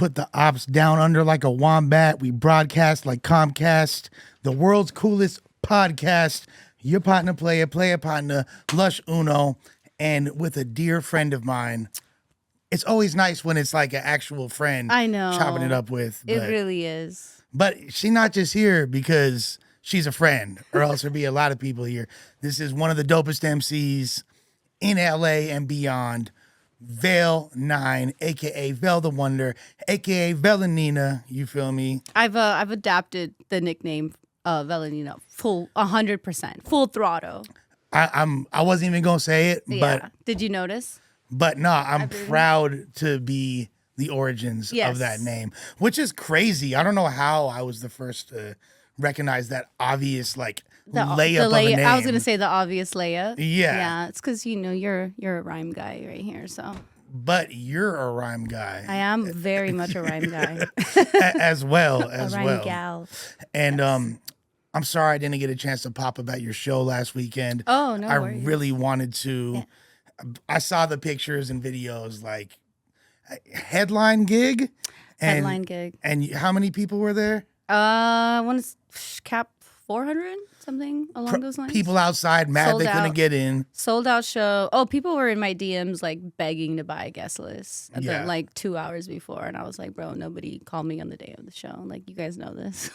put the ops down under like a wombat. We broadcast like Comcast, the world's coolest podcast. Your partner, player partner, Lush Uno, and with a dear friend of mine. It's always nice when it's like an actual friend. I know. Chopping it up with. It really is. But she's not just here because she's a friend, or else there'd be a lot of people here. This is one of the dopest MCs in LA and beyond. Vel Nine, aka Vel the Wonder, aka Vel and Nina. You feel me? I've adapted the nickname Vel and Nina full 100%, full throttle. I wasn't even gonna say it, but did you notice? But no, I'm proud to be the origins of that name, which is crazy. I don't know how I was the first to recognize that obvious like layup of a name. I was gonna say the obvious layup. Yeah, it's because you're a rhyme guy right here, so. But you're a rhyme guy. I am very much a rhyme guy. as well. A rhyme gal. And I'm sorry I didn't get a chance to pop up at your show last weekend. Oh, no worries. I really wanted to. Yeah. I saw the pictures and videos, like headline gig. Headline gig. And how many people were there? I want to cap 400, something along those lines. People outside mad they couldn't get in. Sold out show. Oh, people were in my DMs like begging to buy a guest list like 2 hours before. And I was like, bro, nobody called me on the day of the show. Like, you guys know this.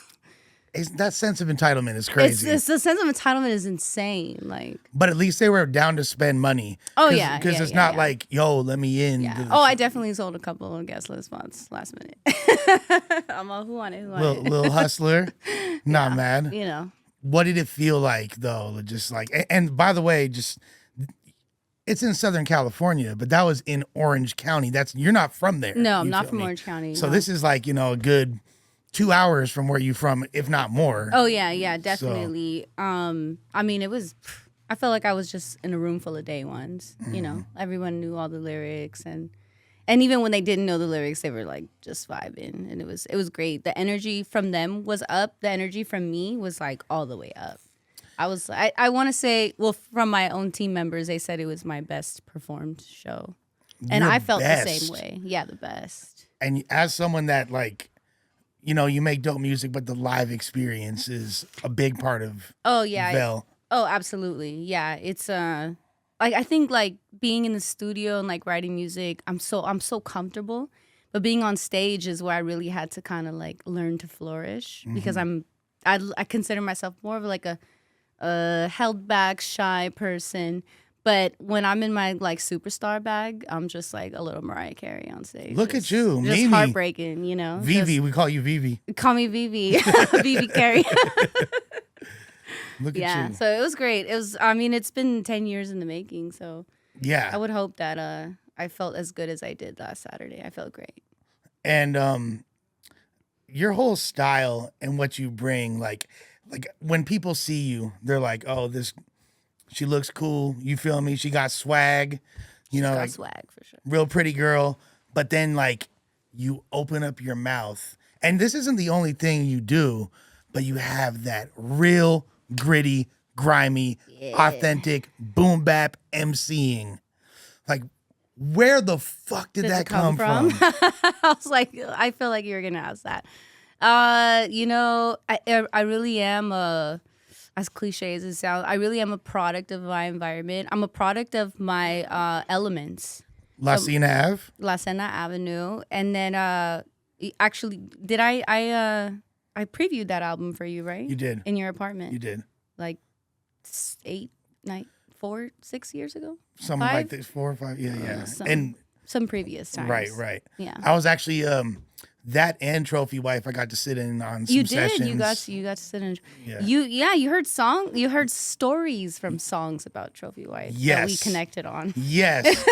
That sense of entitlement is crazy. It's the sense of entitlement is insane. Like, but at least they were down to spend money. Oh yeah, because it's not like, yo, let me in. Yeah. Oh, I definitely sold a couple of guest list spots last minute. I'm all, who wanted? Little hustler, not mad. You know. What did it feel like though? Just like, and by the way, just it's in Southern California, but that was in Orange County. You're not from there. No, I'm not from Orange County. So this is like a good 2 hours from where you from, if not more. Oh yeah, definitely. So. I mean, I felt like I was just in a room full of day ones. Mm-hmm. You know, everyone knew all the lyrics, and even when they didn't know the lyrics, they were like just vibing, and it was great. The energy from them was up. The energy from me was like all the way up. I want to say, well, from my own team members, they said it was my best performed show, and I felt the same way. Yeah, the best. And as someone that like. You make dope music, but the live experience is a big part of Vel. Oh, absolutely. Yeah. It's like I think like being in the studio and like writing music, I'm so comfortable. But being on stage is where I really had to kind of like learn to flourish because I consider myself more of like a held back, shy person. But when I'm in my like superstar bag, I'm just like a little Mariah Carey on stage. Look at you, just Mimi. Heartbreaking, Vivi, we call you Vivi. Call me Vivi, Vivi Carey. Look at you. So it was great. It was. I mean, it's been 10 years in the making. So yeah, I would hope that I felt as good as I did last Saturday. I felt great. And your whole style and what you bring, like when people see you, they're like, oh, this. She looks cool. You feel me? She got swag. She's got like, swag for sure. Real pretty girl. But then like you open up your mouth. And this isn't the only thing you do, but you have that real gritty, grimy, authentic boom bap MCing. Like, where the fuck did that come from? I was like, I feel like you were gonna ask that. I really am as cliche as it sounds, I really am a product of my environment. I'm a product of my elements. Latina Ave? Latina Avenue. And then actually, did I previewed that album for you, right? You did. In your apartment. You did. Like 6 years ago? Something like this, 4 or 5, yeah. Some previous times. Right. Yeah. I was actually that and Trophy Wife. I got to sit in on some sessions. You got to sit in. Yeah. You heard stories from songs about Trophy Wife. Yes. That we connected on. Yes.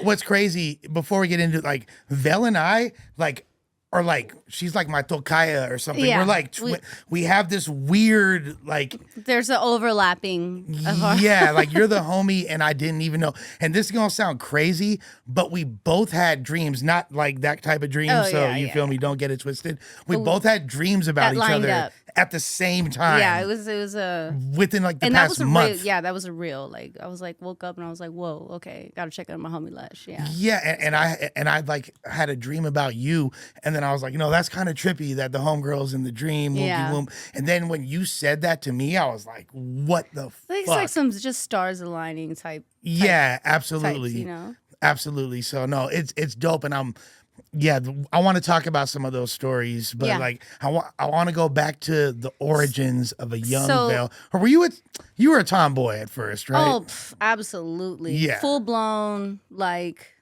What's crazy, before we get into like Vel and I, like, or like she's like my tocaya or something. Yeah. We're like we have this weird like. There's an overlapping. Yeah, like you're the homie and I didn't even know. And this is gonna sound crazy, but we both had dreams, not like that type of dream. You feel me? Don't get it twisted. We both had dreams about each other at the same time. Yeah, it was within like the and past that was month. real, yeah, that was a real, like, I was like, woke up and I was like, whoa, okay, gotta check out my homie Lush. Yeah. Yeah, and I like had a dream about you, and then I was like, that's kind of trippy that the homegirl's in the dream, Yeah. whoopie whoop. And then when you said that to me, I was like, what the It's fuck? like some just stars aligning type. Yeah, absolutely. Types, you know? Absolutely. So no, it's dope, and I want to talk about some of those stories, but Yeah. like I want to go back to the origins of a young So- Vel. Or you were a tomboy at first, right? Oh, absolutely. Yeah. Full blown, like,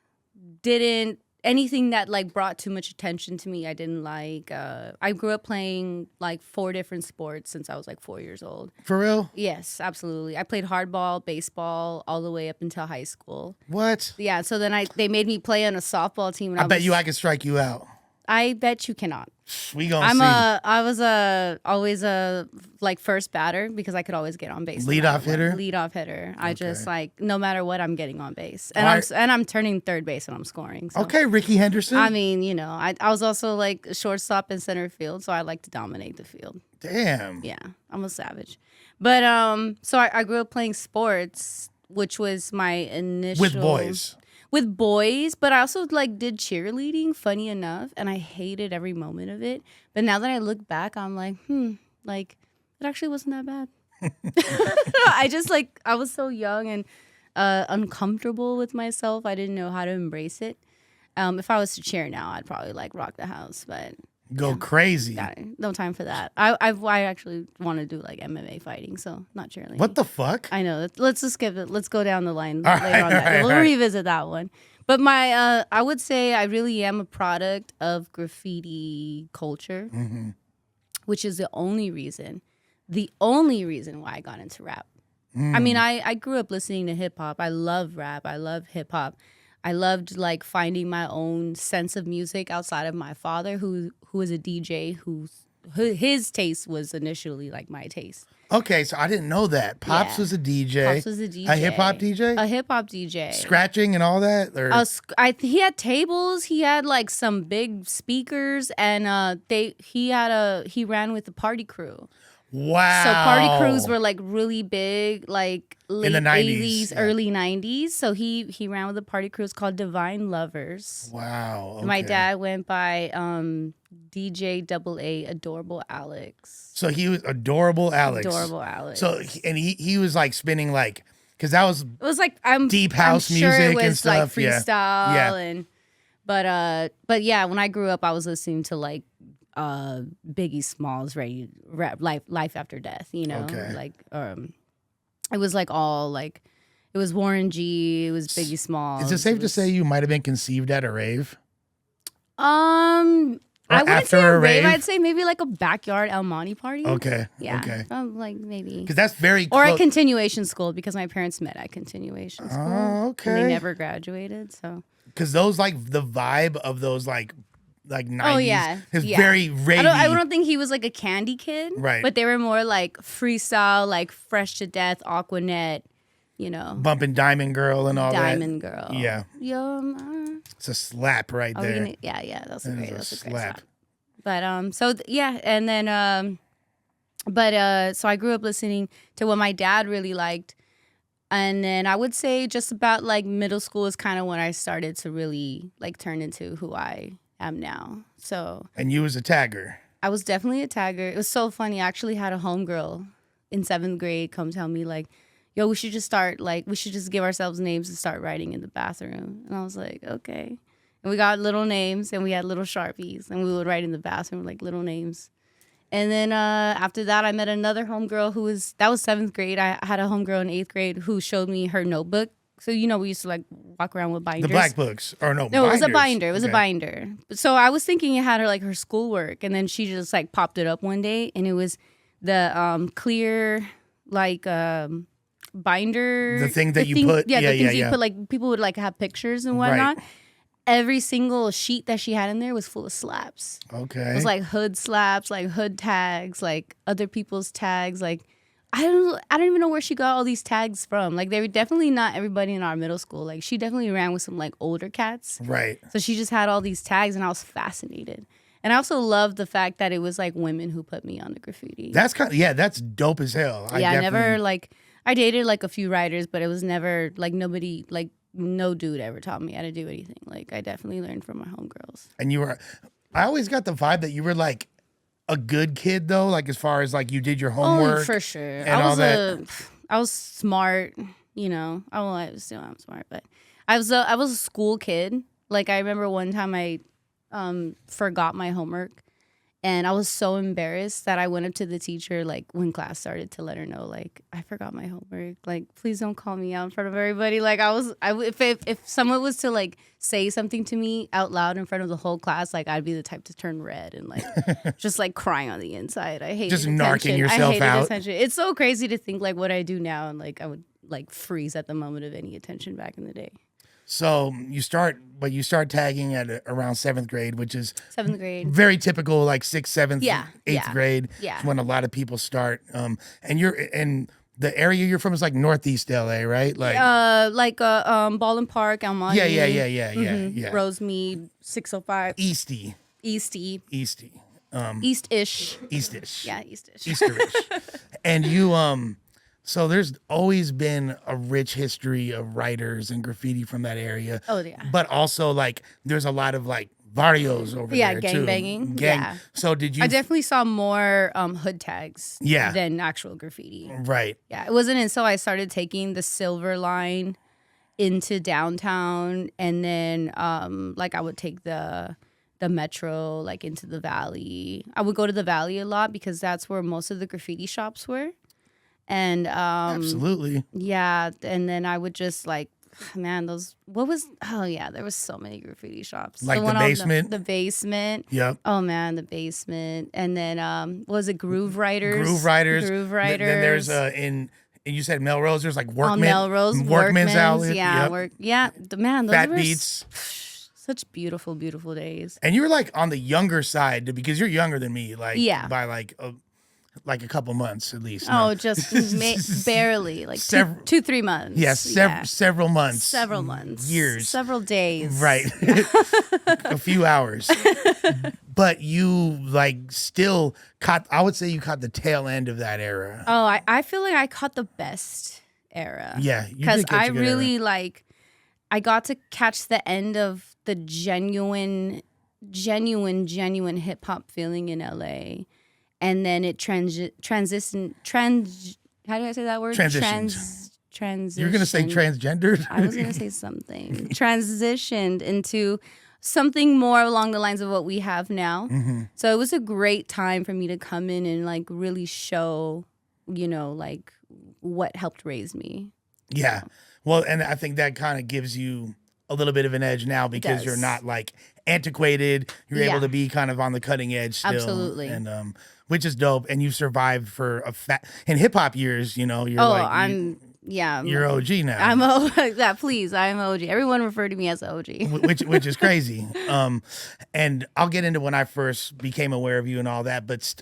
didn't, anything that like brought too much attention to me, I didn't like. I grew up playing like 4 different sports since I was like 4 years old. For real? Yes, absolutely. I played hardball, baseball, all the way up until high school. What? Yeah, so then they made me play on a softball team. And I bet I could strike you out. I bet you cannot. We gonna see. I was always a like first batter because I could always get on base. Leadoff hitter? Leadoff hitter. I just Okay. like no matter what, I'm getting on base, and Why- I'm turning third base and I'm scoring. So. Okay, Ricky Henderson. I mean, I was also like shortstop and center field, so I like to dominate the field. Damn. Yeah, I'm a savage. But so I grew up playing sports, which was my initial With boys. With boys, but I also like did cheerleading, funny enough, and I hated every moment of it. But now that I look back, I'm like, like it actually wasn't that bad. I just like I was so young and uncomfortable with myself. I didn't know how to embrace it. If I was to cheer now, I'd probably like rock the house, but Go crazy. no time for that. I actually want to do like MMA fighting, so not cheerleading. What the fuck? I know. Let's just skip it. Let's go down the line All later right, on. That. all right, We'll all right. revisit that one. But my, I would say I really am a product of graffiti culture, which is the only reason why I got into rap. I mean, I grew up listening to hip hop. I love rap. I love hip hop. I loved like finding my own sense of music outside of my father, who was a DJ, his taste was initially like my taste. Okay, so I didn't know that. Pops Yeah. was a DJ. Pops was a DJ. A hip hop DJ? A hip hop DJ. Scratching and all that? Or He had tables. He had like some big speakers, and he ran with the party crew. wow. So party crews were like really big, like late the 90s, 80s, yeah. early 90s. So he ran with the party crews called Divine Lovers. Wow. Okay. My dad went by DJ AA Adorable Alex. So he was Adorable Alex. Adorable Alex. So he was like spinning like, because that was it was like deep house I'm sure music it was and stuff. like freestyle Yeah. and but yeah, when I grew up, I was listening to like Biggie Smalls rap life after death, Okay. like it was like all like it was Warren G, it was Biggie Smalls. Is it safe to say you might have been conceived at a rave? I wouldn't after say a a rave. rave? I'd say maybe like a backyard El Monte party. Okay. Yeah. Okay. Like maybe. Because that's very Or close. at continuation school because my parents met at continuation school. Oh, And they okay. never graduated, so. Because those like the vibe of those like 90s Oh, yeah. is Yeah. very ravey. I don't think he was like a candy kid. Right. But they were more like freestyle, like Fresh to Death, Aquanet, Bumping Diamond Girl and all Diamond Girl. Yeah. It's a slap right there. Yeah, that's That a is great, a that's a great slap. slap. But yeah, and then so I grew up listening to what my dad really liked. And then I would say just about like middle school is kind of when I started to really like turn into who I am now. So And you was a tagger. I was definitely a tagger. It was so funny. I actually had a homegirl in 7th grade come tell me like, yo, we should just give ourselves names and start writing in the bathroom. And I was like, okay. And we got little names and we had little Sharpies and we would write in the bathroom like little names. And then after that, I met another homegirl that was 7th grade. I had a homegirl in 8th grade who showed me her notebook. So, we used to like walk around with binders. The black books. Or no, No, it was a binders. binder. It was a Okay. binder. So I was thinking it had her schoolwork, and then she just like popped it up one day, and it was the clear like binder. The thing that you put- Yeah, yeah, the things yeah. you put like people would like have pictures and whatnot. Right. Every single sheet that she had in there was full of slaps. Okay. It was like hood slaps, like hood tags, like other people's tags, like. I don't even know where she got all these tags from. Like they were definitely not everybody in our middle school. Like she definitely ran with some like older cats. Right. So she just had all these tags and I was fascinated. And I also love the fact that it was like women who put me on the graffiti. That's that's dope as hell. I never like, I dated like a few writers, but it was never like nobody, like no dude ever taught me how to do anything. Like I definitely learned from my homegirls. And I always got the vibe that you were like a good kid though, like as far as like you did your homework. Oh, for sure. And all that. I was smart, you know. I still am smart, but I was a school kid. Like I remember one time I forgot my homework, and I was so embarrassed that I went up to the teacher like when class started to let her know like I forgot my homework. Like please don't call me out in front of everybody. Like if someone was to like say something to me out loud in front of the whole class, like I'd be the type to turn red and like just like crying on the inside. I hate just attention. narking yourself I hated out. Attention. It's so crazy to think like what I do now, and like I would like freeze at the moment of any attention back in the day. So you start tagging at around 7th grade, which is 7th grade. Very typical, like 6th, 7th, 8th grade. Yeah. Is when a lot of people start. And the area you're from is like Northeast LA, right? Like Baldwin Park, Almonte. Yeah. Rosemead, 605. Easty. Easty. East-ish. Yeah, East-ish. Easterish. And you so there's always been a rich history of writers and graffiti from that area. Oh yeah. But also like there's a lot of like barrios over there too. Gangbanging. Yeah. So did you? I definitely saw more hood tags. Yeah. Than actual graffiti. Right. Yeah. It wasn't until I started taking the Silver Line into downtown, and then like I would take the metro like into the Valley. I would go to the Valley a lot because that's where most of the graffiti shops were. And absolutely. Yeah. And then I would just like, man, there was so many graffiti shops. Like the basement? The basement. Yep. Oh man, the basement. And then was it Groove Riders? Groove Riders. Then there's and you said Melrose, there's like Workman. Melrose, Workman's Outlet. Yeah. Those Fat were Beats. Such beautiful, beautiful days. And you were like on the younger side because you're younger than me, like by like a couple months at least. Oh, just barely, like 2-3 months. Yes, several months. Several months. Years. Several days. Right. A few hours. But you like still caught, I would say you caught the tail end of that era. Oh, I feel like I caught the best era. Yeah. Because I really like, I got to catch the end of the genuine hip hop feeling in LA. And then it how do I say that word? Transitioned. You're going to say transgendered? I was going to say something. Transitioned into something more along the lines of what we have now. Mm-hmm. So it was a great time for me to come in and like really show, like what helped raise me. Yeah. Well, and I think that kind of gives you a little bit of an edge now because you're not like antiquated. You're able to be kind of on the cutting edge still. Absolutely. And which is dope. And you survived for in hip hop years, you're you're OG now. I'm please, I'm OG. Everyone referred to me as OG. which is crazy. And I'll get into when I first became aware of you and all that, but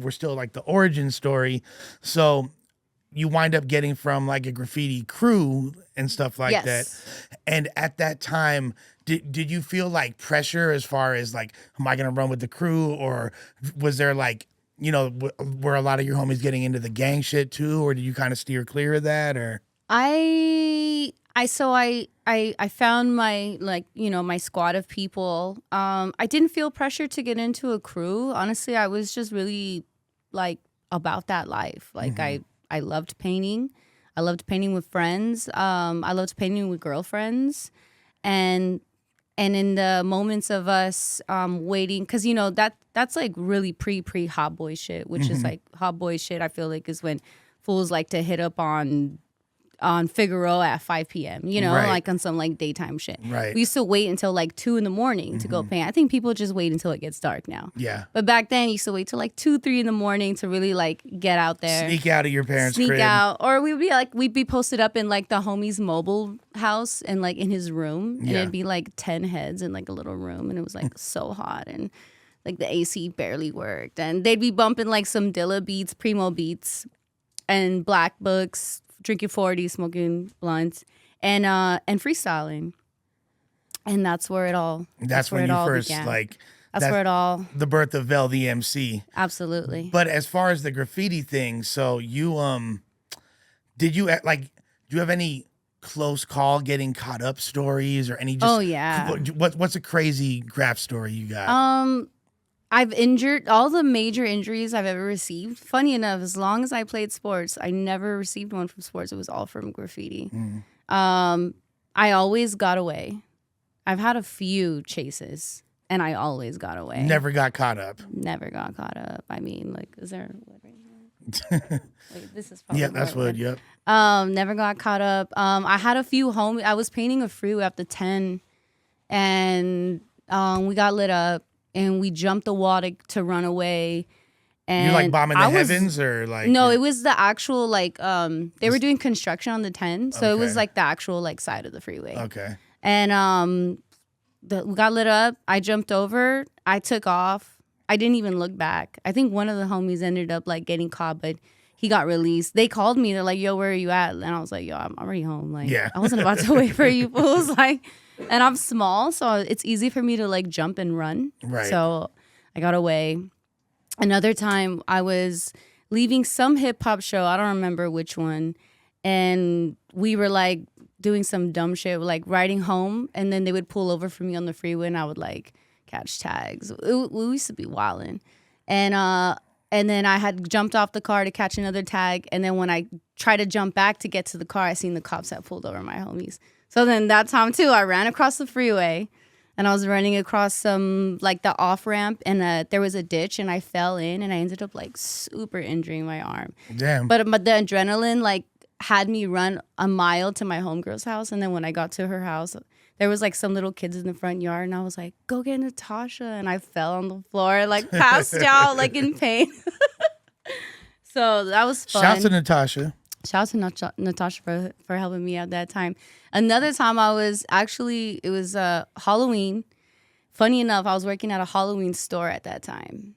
we're still like the origin story. So you wind up getting from like a graffiti crew and stuff like that. And at that time, did you feel like pressure as far as like, am I going to run with the crew? Or was there like, were a lot of your homies getting into the gang shit too? Or did you kind of steer clear of that? Or I found my my squad of people. I didn't feel pressure to get into a crew. Honestly, I was just really like about that life. Like I loved painting. I loved painting with friends. I loved painting with girlfriends. And in the moments of us waiting, because that's like really pre hot boy shit, which is like hot boy shit. I feel like is when fools like to hit up on Figaro at 5 p.m. Like on some like daytime shit. Right. We used to wait until like 2 a.m. to go paint. I think people just wait until it gets dark now. Yeah. But back then, you used to wait till like 2-3 a.m. to really like get out there. Sneak out of your parents' crib. Sneak out. Or we'd be posted up in like the homie's mobile house and like in his room. And it'd be like 10 heads in like a little room. And it was like so hot. And like the AC barely worked. And they'd be bumping like some Dilla beats, Primo beats, and Black Books, drinking 40, smoking blunts, and freestyling. And that's where it all That's when you first began. like That's where it all. The birth of Vel the MC. Absolutely. But as far as the graffiti thing, so you did you like do you have any close call getting caught up stories or any just Oh yeah. What's a crazy graph story you got? I've injured all the major injuries I've ever received. Funny enough, as long as I played sports, I never received one from sports. It was all from graffiti. I always got away. I've had a few chases, and I always got away. Never got caught up. Never got caught up. I mean, like, is there wood right here? Wait, this is probably that's wood. Yep. Never got caught up. I had a few homies. I was painting a freeway up to 10, and we got lit up. And we jumped the wall to run away. And you're like bombing the heavens or like? No, it was the actual like, they were doing construction on the 10. So it was like the actual like side of the freeway. Okay. And we got lit up. I jumped over. I took off. I didn't even look back. I think one of the homies ended up like getting caught, but he got released. They called me. They're like, yo, where are you at? And I was like, yo, I'm already home. Like, I wasn't about to wait for you fools. Like, and I'm small, so it's easy for me to like jump and run. Right. So I got away. Another time I was leaving some hip hop show. I don't remember which one. And we were like doing some dumb shit, like riding home. And then they would pull over for me on the freeway and I would like catch tags. We used to be wilding. And then I had jumped off the car to catch another tag. And then when I tried to jump back to get to the car, I seen the cops that pulled over my homies. So then that time too, I ran across the freeway and I was running across some like the off ramp and there was a ditch and I fell in and I ended up like super injuring my arm. Damn. But the adrenaline like had me run a mile to my homegirl's house. And then when I got to her house, there was like some little kids in the front yard and I was like, go get Natasha. And I fell on the floor, like passed out, like in pain. So that was fun. Shouts to Natasha. Shout out to Natasha for helping me out that time. Another time it was Halloween. Funny enough, I was working at a Halloween store at that time.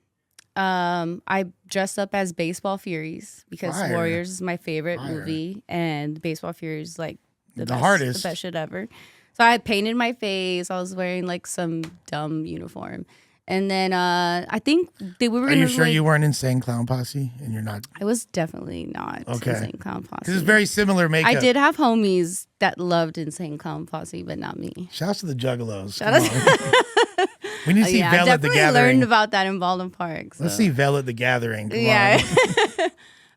I dressed up as Baseball Furies because Warriors is my favorite movie and Baseball Furies is like the hardest. The best shit ever. So I had painted my face. I was wearing like some dumb uniform. And then I think we were. Are you sure you weren't Insane Clown Posse and you're not? I was definitely not Insane Clown Posse. Because it's very similar makeup. I did have homies that loved Insane Clown Posse, but not me. Shouts to the Juggalos. We need to see Vel at the Gathering. I learned about that in Baldwin Park. So. Let's see Vel at the Gathering. Come on.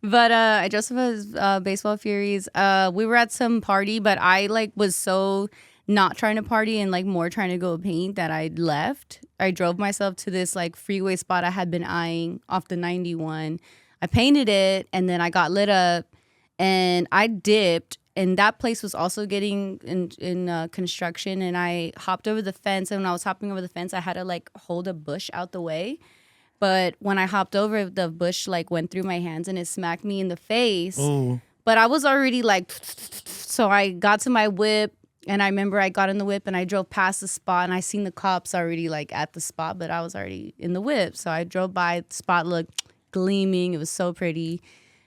But I dressed up as Baseball Furies. We were at some party, but I like was so not trying to party and like more trying to go paint that I left. I drove myself to this like freeway spot I had been eyeing off the 91. I painted it and then I got lit up and I dipped and that place was also getting in construction and I hopped over the fence and when I was hopping over the fence I had to like hold a bush out the way. But when I hopped over, the bush like went through my hands and it smacked me in the face. Ooh. But I was already like, so I got to my whip. And I remember I got in the whip and I drove past the spot and I seen the cops already like at the spot, but I was already in the whip. So I drove by, the spot looked gleaming. It was so pretty.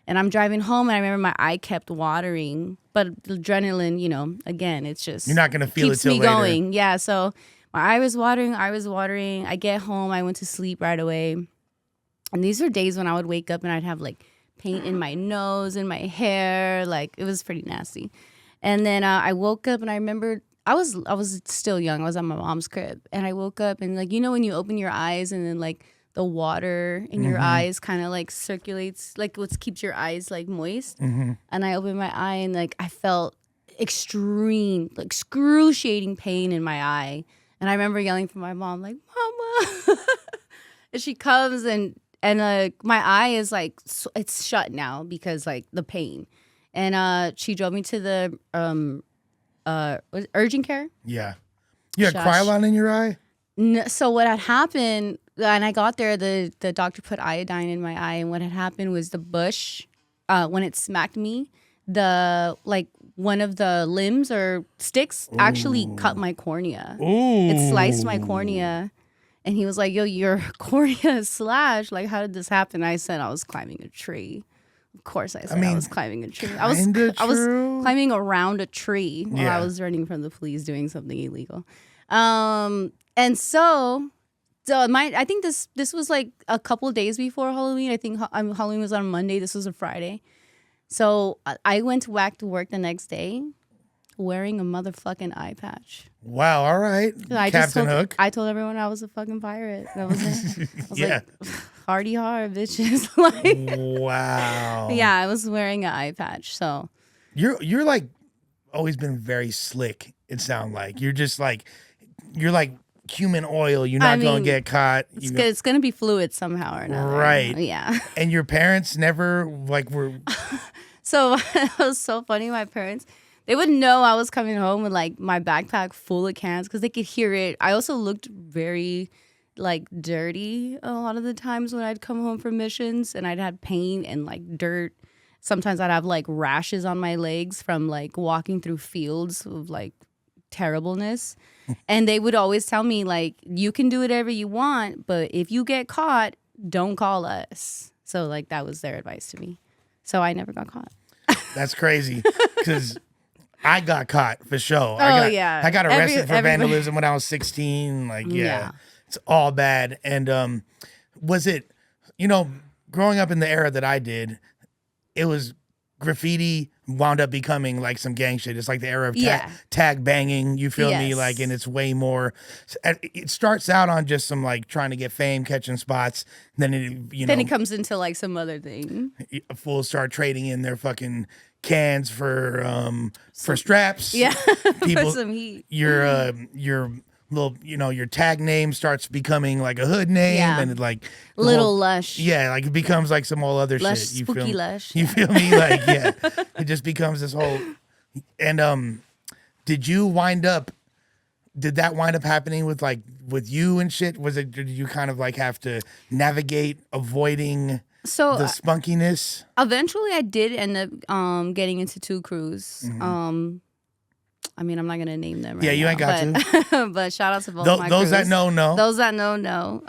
And I'm driving home and I remember my eye kept watering. But the adrenaline, you know, again, it's just. You're not going to feel it till later. Keeps me going. Yeah. So my eye was watering. I get home. I went to sleep right away. And these were days when I would wake up and I'd have like paint in my nose and my hair. Like it was pretty nasty. And then I woke up and I remembered I was still young. I was at my mom's crib. And I woke up and like, you know, when you open your eyes and then like the water in your eyes kind of like circulates, like what keeps your eyes like moist. And I opened my eye and like I felt extreme, like excruciating pain in my eye. And I remember yelling for my mom, like, Mama. And she comes and my eye is like, it's shut now because like the pain. And she drove me to the urgent care. Yeah. You had Krylon in your eye? No, so what had happened, and I got there, the doctor put iodine in my eye, and what had happened was the bush, when it smacked me, one of the limbs or sticks actually cut my cornea. Ooh. It sliced my cornea. And he was like, yo, your cornea is slashed. Like, how did this happen? I said I was climbing a tree. Of course I said I was climbing a tree. I was climbing around a tree while I was running from the police doing something illegal. And so So I think this was like a couple days before Halloween. I think Halloween was on Monday. This was a Friday. So I went back to work the next day wearing a motherfucking eye patch. Wow, all right. Captain Hook. I told everyone I was a fucking pirate. That was it. I was Yeah. like, hardy har, bitches. Like, wow. yeah, I was wearing an eye patch. So you're like always been very slick, it sounds like. You're like human oil. You're not going to get caught. It's going to be fluid somehow or another. Right. Yeah. And your parents never like were. So it was so funny. My parents, they would know I was coming home with like my backpack full of cans because they could hear it. I also looked very like dirty a lot of the times when I'd come home from missions, and I'd had paint and like dirt. Sometimes I'd have like rashes on my legs from like walking through fields of like terribleness. And they would always tell me like, you can do whatever you want, but if you get caught, don't call us. So like that was their advice to me. So I never got caught. That's crazy because I got caught for sure. Yeah. I got arrested for vandalism when I was 16. Like, yeah. It's all bad. And was it, growing up in the era that I did, it was graffiti wound up becoming like some gang shit. It's like the era of tag banging, you feel me? Like, and it's way more, it starts out on just some like trying to get fame, catching spots. Then it comes into like some other thing. Fools start trading in their fucking cans for straps. Yeah. People, for some heat. Your little, your tag name starts becoming like a hood name, and it like Little Lush. Yeah, like it becomes like some whole other Lush, shit. You spooky feel Lush. You feel me? Like, yeah, it just becomes this whole. And did that wind up happening with you and shit? Did you kind of like have to navigate avoiding the spunkiness? Eventually, I did end up getting into two crews. Mm-hmm. I mean, I'm not gonna name them right now. Yeah, you ain't got to. But shout out to both my those crews. that know. Those that know.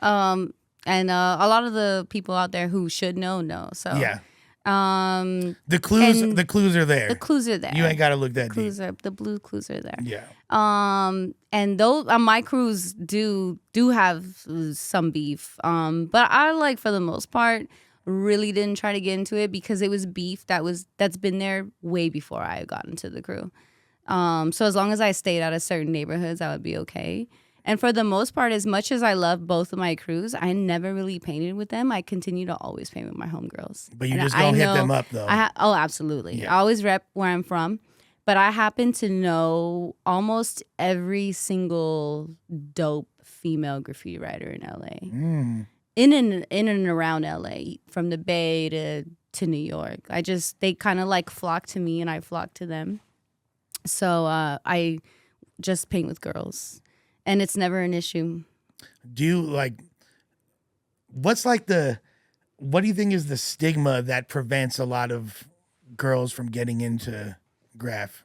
And a lot of the people out there who should know. So yeah. The clues are there. The clues are there. You ain't got to look that deep. The blue clues are there. Yeah. And those my crews do have some beef. But I like for the most part really didn't try to get into it because it was beef that's been there way before I got into the crew. So as long as I stayed out of certain neighborhoods, I would be okay. And for the most part, as much as I love both of my crews, I never really painted with them. I continue to always paint with my homegirls. But you just gonna hit them up though. Oh, absolutely. Yeah. I always rep where I'm from. But I happen to know almost every single dope female graffiti writer in LA. In and around LA, from the Bay to New York. They kind of like flock to me and I flock to them. So I just paint with girls, and it's never an issue. Do you what do you think is the stigma that prevents a lot of girls from getting into graph?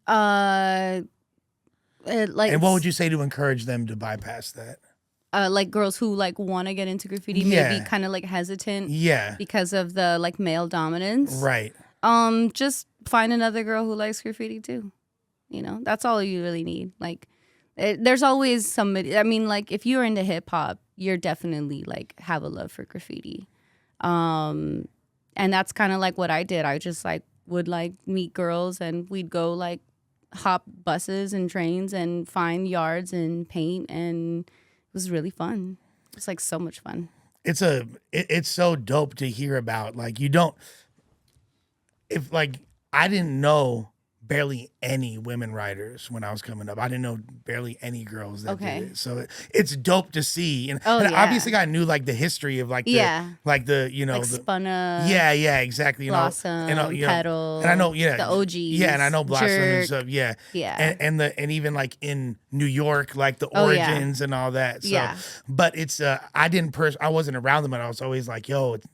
And what would you say to encourage them to bypass that? Like girls who like want to get into graffiti, maybe kind of like hesitant, because of the like male dominance, right? Just find another girl who likes graffiti too. That's all you really need. Like, there's always somebody. I mean, like if you're into hip hop, you're definitely like have a love for graffiti, and that's kind of like what I did. I just like would like meet girls, and we'd go like hop buses and trains and find yards and paint, and it was really fun. It's like so much fun. It's so dope to hear about. Like I didn't know barely any women writers when I was coming up. I didn't know barely any girls that did it. So it's dope to see. And obviously I knew like the history of like the like Spunna. Yeah, exactly. Blossom, Petal. And I know the OGs. Yeah, and I know Blossom Jerk. and stuff. Yeah. Yeah. And even like in New York, like the Origins and all that. So but it's I wasn't around them, but I was always like, yo, it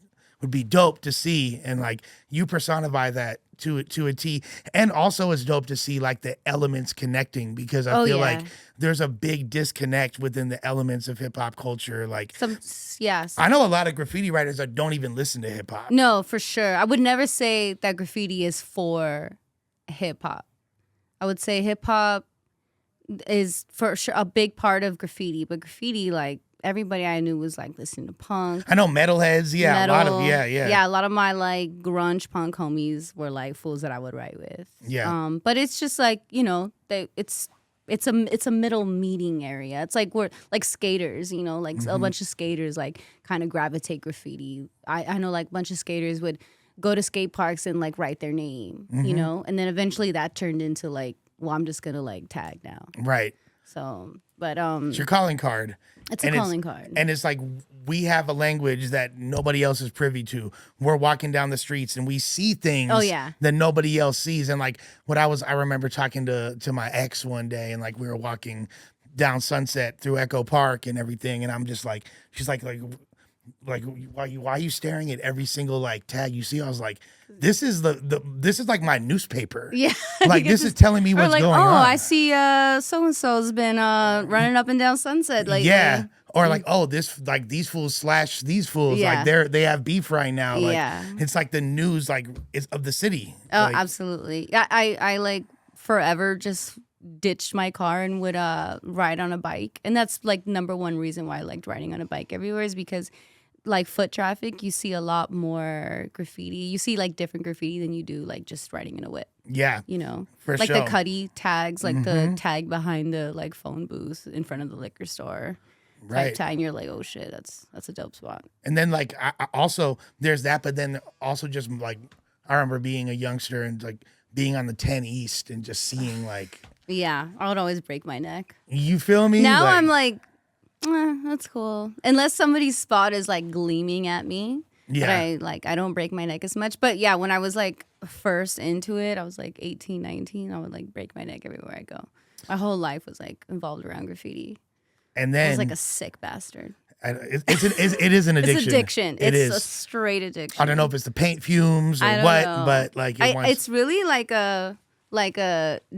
would be dope to see, and like you personify that to a T. And also it's dope to see like the elements connecting, because I feel like there's a big disconnect within the elements of hip hop culture. Like I know a lot of graffiti writers that don't even listen to hip hop. No, for sure. I would never say that graffiti is for hip hop. I would say hip hop is for sure a big part of graffiti. But graffiti, like everybody I knew was like listening to punk. I know metalheads. Yeah, metal. a lot of yeah. A lot of my like grunge punk homies were like fools that I would write with. Yeah. But it's just like it's a middle meeting area. It's like we're like skaters, like a bunch of skaters like kind of gravitate graffiti. I know like a bunch of skaters would go to skate parks and like write their name, and then eventually that turned into like, well, I'm just gonna like tag now. Right. So, but it's your calling card. It's a calling card. And it's like we have a language that nobody else is privy to. We're walking down the streets and we see things that nobody else sees. And like I remember talking to my ex one day, and like we were walking down Sunset through Echo Park and everything, and I'm just like, she's like why are you staring at every single like tag you see? I was like, this is this is like my newspaper. Yeah. Like this is telling me what's like, going on. I see so and so's been running up and down Sunset lately. Yeah. Or like, this like these fools slash these fools. Yeah. Like they have beef right now. Like Yeah. it's like the news like is of the city. Oh, like, absolutely. I like forever just ditched my car and would ride on a bike. And that's like number one reason why I liked riding on a bike everywhere, is because like foot traffic, you see a lot more graffiti. You see like different graffiti than you do like just riding in a whip. Yeah. For like sure. the Cuddy tags, like the tag behind the like phone booth in front of the liquor store. Right. Tag, and you're like, oh shit, that's a dope spot. And then like I also there's that, but then also just like I remember being a youngster and like being on the 10 East and just seeing like. Yeah, I would always break my neck. You feel me? Now I'm like, that's cool. Unless somebody's spot is like gleaming at me. Yeah. But I don't break my neck as much. But yeah, when I was like first into it, I was like 18, 19. I would like break my neck everywhere I go. My whole life was like involved around graffiti. And then I was like a sick bastard. It is an addiction. It's addiction. It's a straight addiction. I don't know if it's the paint fumes or what, but like it's really like a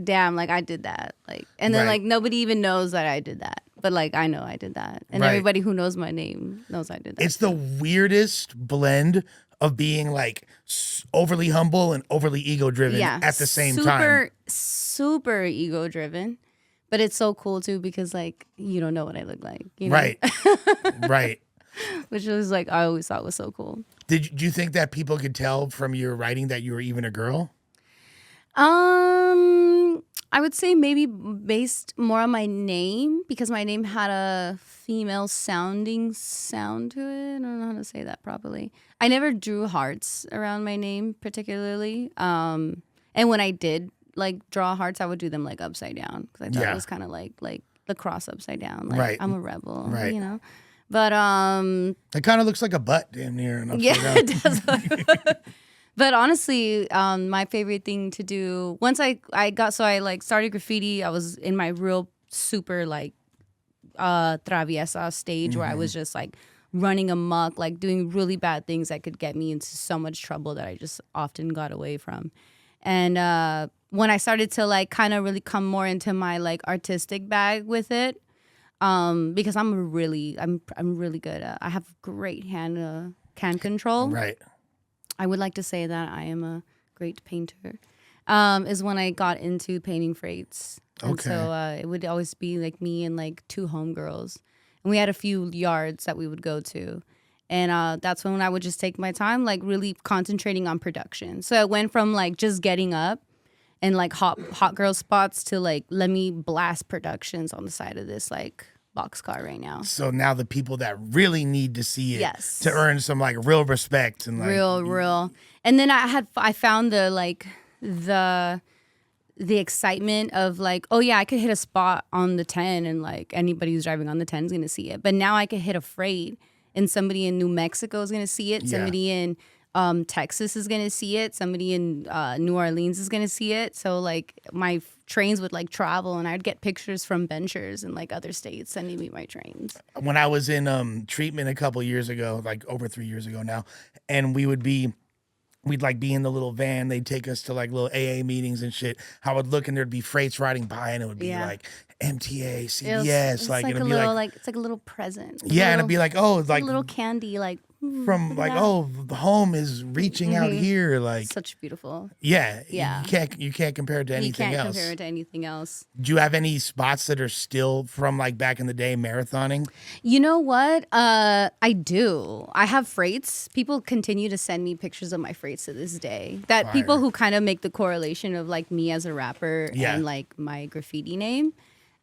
damn, like I did that. Like, and then like nobody even knows that I did that. But like I know I did that. And everybody who knows my name knows I did that. It's the weirdest blend of being like overly humble and overly ego driven at the same time. Super ego driven. But it's so cool too because like you don't know what I look like. You know? Right. Right. Which was like I always thought was so cool. Do you think that people could tell from your writing that you were even a girl? I would say maybe based more on my name, because my name had a female sounding sound to it. I don't know how to say that properly. I never drew hearts around my name particularly. And when I did like draw hearts, I would do them like upside down because I thought it was kind of like the cross upside down. Like I'm a rebel, you know. But it kind of looks like a butt damn near. And upside down. It does. But honestly, my favorite thing to do once I like started graffiti, I was in my real super like traviesa stage where I was just like running amok, like doing really bad things that could get me into so much trouble that I just often got away from. And when I started to like kind of really come more into my like artistic bag with it, because I'm really good at, I have great hand control. Right. I would like to say that I am a great painter, is when I got into painting freights. And so it would always be like me and like two homegirls. And we had a few yards that we would go to. And that's when I would just take my time, like really concentrating on production. So it went from like just getting up and like hot girl spots to like, let me blast productions on the side of this like boxcar right now. So now the people that really need to see it to earn some like real respect and like real. And then I found the excitement of like, oh yeah, I could hit a spot on the 10 and like anybody who's driving on the 10 is gonna see it. But now I could hit a freight and somebody in New Mexico is gonna see it. Somebody in Texas is gonna see it. Somebody in New Orleans is gonna see it. So like my trains would like travel and I'd get pictures from benchers in like other states sending me my trains. When I was in treatment a couple years ago, like over 3 years ago now, and we'd like be in the little van. They'd take us to like little AA meetings and shit. I would look and there'd be freights riding by and it would be like MTA, CBS, it's like like it'd a be little like it's like a little present. And it'd be like, oh, like a little candy, like from like, oh, the home is reaching out here, like such beautiful. Yeah. Yeah. You can't compare it to anything else. Compare it to anything else. Do you have any spots that are still from like back in the day marathoning? You know what? I do. I have freights. People continue to send me pictures of my freights to this day. That Fire. People who kind of make the correlation of like me as a rapper Yeah. and like my graffiti name.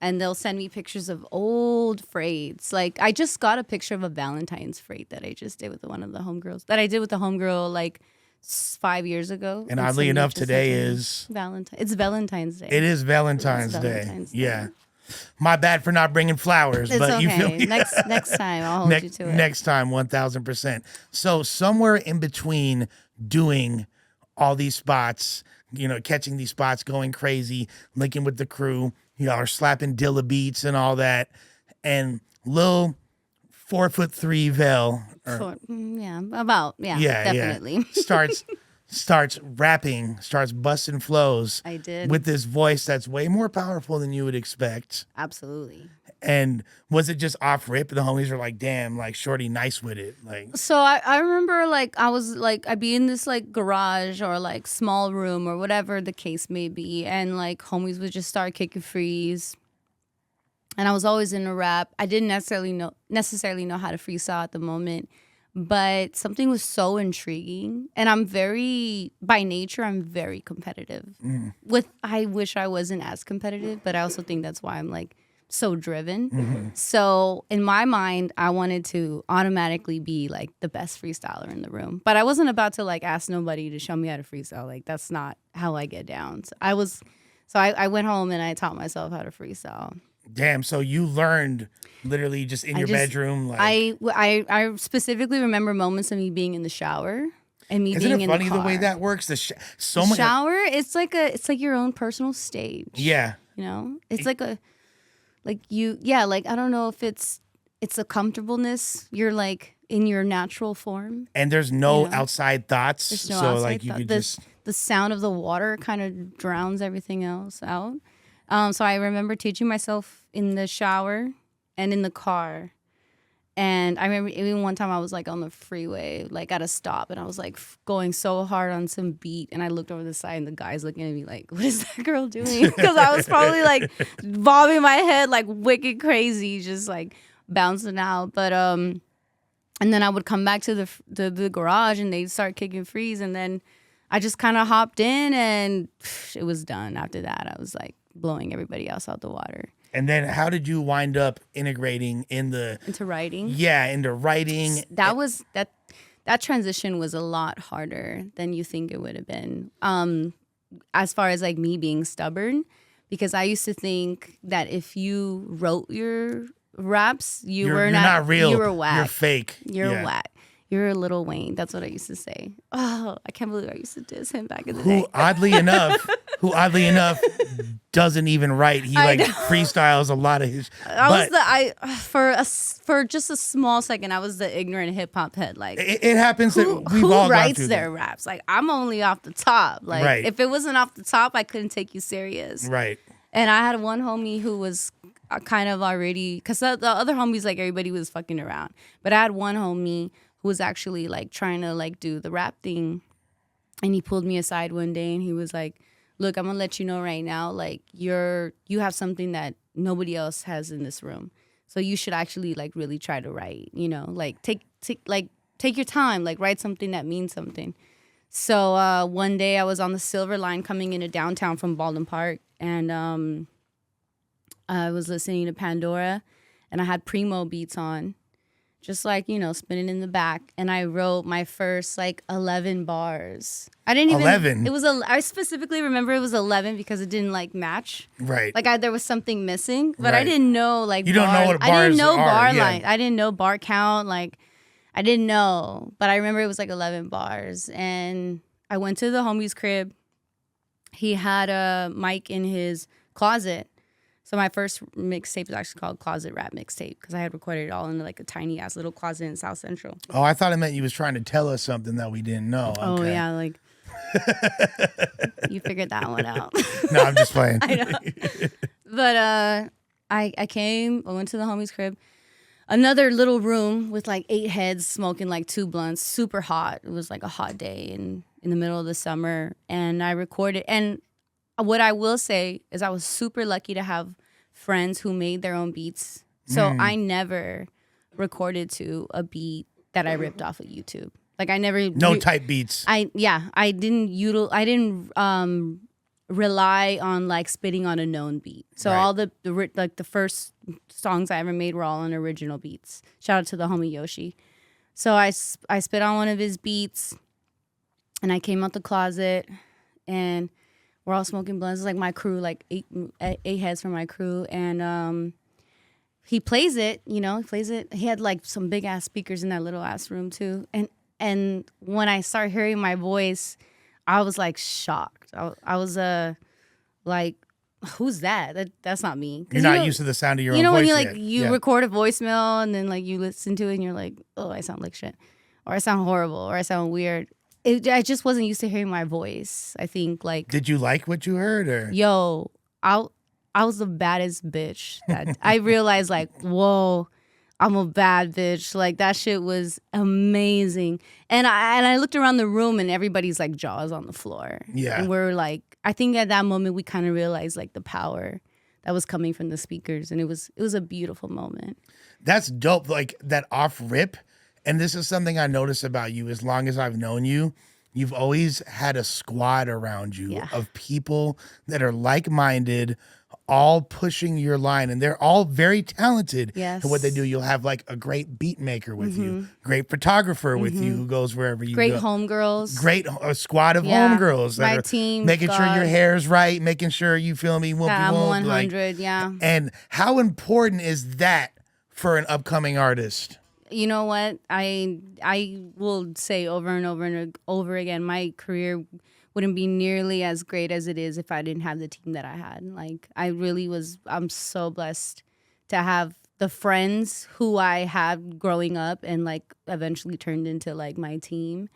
And they'll send me pictures of old freights. Like I just got a picture of a Valentine's freight that I just did with one of the homegirls. That I did with the homegirl like 5 years ago. And oddly enough, today is Valentine. It's Valentine's Day. It is Valentine's Day. Valentine's Day. Yeah. My bad for not bringing flowers, It's but okay. you feel me? Next time I'll hold you to it. Next time, 1000%. So somewhere in between doing all these spots, catching these spots, going crazy, linking with the crew, y'all are slapping Dilla beats and all that, and Lil 4'3" Vel, definitely. starts rapping, starts busting flows. I did. With this voice that's way more powerful than you would expect. Absolutely. And was it just off rip? The homies were like, damn, like shorty nice with it. Like, so I remember like I was like I'd be in this like garage or like small room or whatever the case may be, and like homies would just start kicking freeze. And I was always in a rap. I didn't necessarily know how to freestyle at the moment, but something was so intriguing. And by nature, I'm very competitive. I wish I wasn't as competitive, but I also think that's why I'm like so driven. Mm-hmm. So in my mind, I wanted to automatically be like the best freestyler in the room. But I wasn't about to like ask nobody to show me how to freestyle. Like that's not how I get down. So I went home and I taught myself how to freestyle. damn, so you learned literally just in your bedroom. Like, I specifically remember moments of me being in the shower and me isn't being it in funny the car. the way that works? The The shower, it's like your own personal stage. Yeah. It's like I don't know if it's a comfortableness. You're like in your natural form. And there's no outside thoughts. There's no so outside like you thought. could just The sound of the water kind of drowns everything else out. So I remember teaching myself in the shower and in the car. And I remember even one time I was like on the freeway, like at a stop, and I was like going so hard on some beat, and I looked over the side, and the guy's looking at me like, "What is that girl doing?" Because I was probably like bobbing my head like wicked crazy, just like bouncing out. But and then I would come back to the garage, and they'd start kicking freeze, and then I just kind of hopped in, and it was done. After that, I was like blowing everybody else out the water. And then how did you wind up integrating into writing? Yeah, into writing. That transition was a lot harder than you think it would have been. As far as like me being stubborn, because I used to think that if you wrote your raps, you're not real. You were whack. You're fake. You're whack. You're a Lil Wayne. That's what I used to say. Oh, I can't believe I used to diss him back in the day. Who oddly enough doesn't even write. He like freestyles a lot of his. For just a small second, I was the ignorant hip hop head. Like it happens that we've all who gone writes through their raps? Like I'm only off the top. Like if it wasn't off the top, I couldn't take you serious. Right. And I had one homie who was kind of already, because the other homies, like everybody was fucking around, but I had one homie who was actually like trying to like do the rap thing, and he pulled me aside one day and he was like, "Look, I'm gonna let you know right now, like you have something that nobody else has in this room, so you should actually like really try to write, like take your time, like write something that means something." So one day I was on the Silver Line coming into downtown from Baldwin Park, and I was listening to Pandora, and I had Primo beats on, just like, spinning in the back. And I wrote my first like 11 bars. I didn't even 11. I specifically remember it was 11 because it didn't like match. Right. Like there was something missing, but right. I didn't know like you don't know what bars I didn't know are, bar yeah. line. I didn't know bar count. Like I didn't know, but I remember it was like 11 bars. And I went to the homie's crib. He had a mic in his closet. So my first mixtape was actually called Closet Rap Mixtape because I had recorded it all in like a tiny ass little closet in South Central. Oh, I thought it meant you was trying to tell us something that we didn't know. Okay. Oh yeah, like you figured that one out. No, I'm just playing. I know. But I went to the homie's crib. another little room with like 8 heads smoking like 2 blunts, super hot. It was like a hot day in the middle of the summer, and I recorded. And what I will say is I was super lucky to have friends who made their own beats. So I never recorded to a beat that I ripped off of YouTube. Like I never type beats. I didn't rely on like spitting on a known beat. So all the first songs I ever made were all on original beats. Shout out to the homie Yoshi. So I spit on one of his beats, and I came out the closet, and we're all smoking blunts. It's like my crew, like eight heads from my crew, and he plays it. He had like some big ass speakers in that little ass room too, and when I started hearing my voice, I was like shocked. I was like, who's that? That's not me. You're not used to the sound of your own voice. You know when you record a voicemail and then like you listen to it and you're like, oh, I sound like shit, or I sound horrible, or I sound weird. I just wasn't used to hearing my voice. I think like. Did you like what you heard, or? Yo, I was the baddest bitch. That I realized like, whoa, I'm a bad bitch. Like that shit was amazing. And I looked around the room and everybody's like jaws on the floor. Yeah. And we're like, I think at that moment we kind of realized like the power that was coming from the speakers, and it was a beautiful moment. That's dope. Like that off rip. And this is something I notice about you. As long as I've known you, you've always had a squad around you of people that are like-minded, all pushing your line, and they're all very talented at what they do. You'll have like a great beat maker with you, great photographer with you who goes wherever you go. Great homegirls. A squad of homegirls that my are team, making sure your hair's right, making sure you feel me, I'm 100, like, And how important is that for an upcoming artist? You know what? I will say over and over and over again, my career wouldn't be nearly as great as it is if I didn't have the team that I had. Like I'm so blessed to have the friends who I had growing up and like eventually turned into like my team.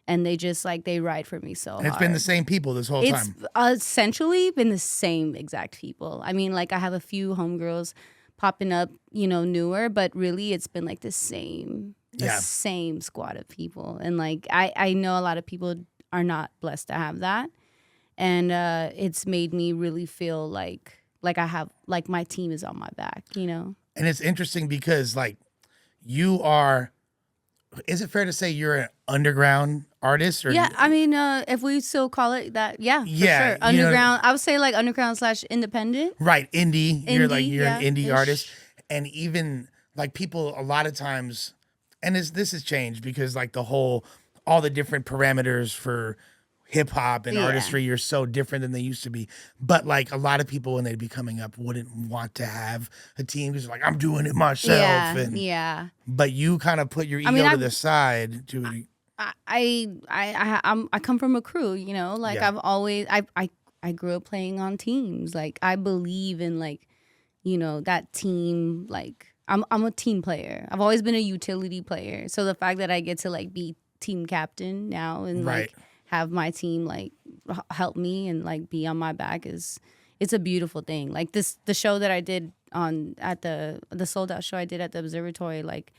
And they just like, they ride for me so hard. It's been the same people this whole time. It's essentially been the same exact people. I mean, like I have a few homegirls popping up, newer, but really it's been like the same squad of people. And like, I know a lot of people are not blessed to have that. And it's made me really feel like I have, like my team is on my back, And it's interesting because like you are, is it fair to say you're an underground artist? Or I mean, if we still call it that, for sure. Underground, I would say like underground / independent. Right, indie. You're an indie artist. And even like people a lot of times, and this has changed because like all the different parameters for hip hop and artistry are so different than they used to be. But like a lot of people when they'd be coming up wouldn't want to have a team because like I'm doing it myself. But you kind of put your ego to the side to. I come from a crew, like I've always I grew up playing on teams. Like I believe in like, that team. Like I'm a team player. I've always been a utility player. So the fact that I get to like be team captain now and like have my team like help me and like be on my back it's a beautiful thing. Like the show that I did at the sold out show I did at the observatory, like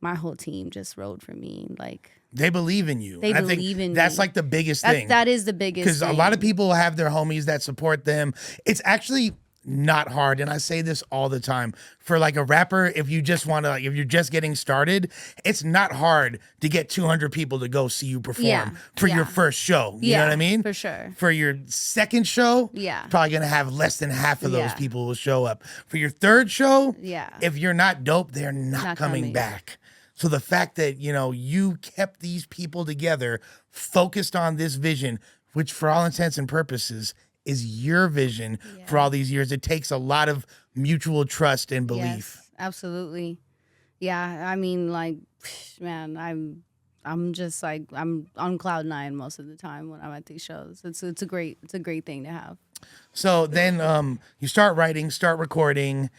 my whole team just rode for me. Like they believe in you. They believe in me. That's like the biggest thing. That is the biggest thing. Because a lot of people have their homies that support them. It's actually not hard, and I say this all the time. For like a rapper, if you just want to, if you're just getting started, it's not hard to get 200 people to go see you perform for your first show. You know what I mean? For sure. For your second show, probably gonna have less than half of those people will show up. For your third show, if you're not dope, they're not coming back. So the fact that, you kept these people together, focused on this vision, which for all intents and purposes is your vision for all these years. It takes a lot of mutual trust and belief. Yes, absolutely. Yeah, I mean, like, man, I'm just like, I'm on cloud 9 most of the time when I'm at these shows. It's a great thing to have. So then you start writing, start recording.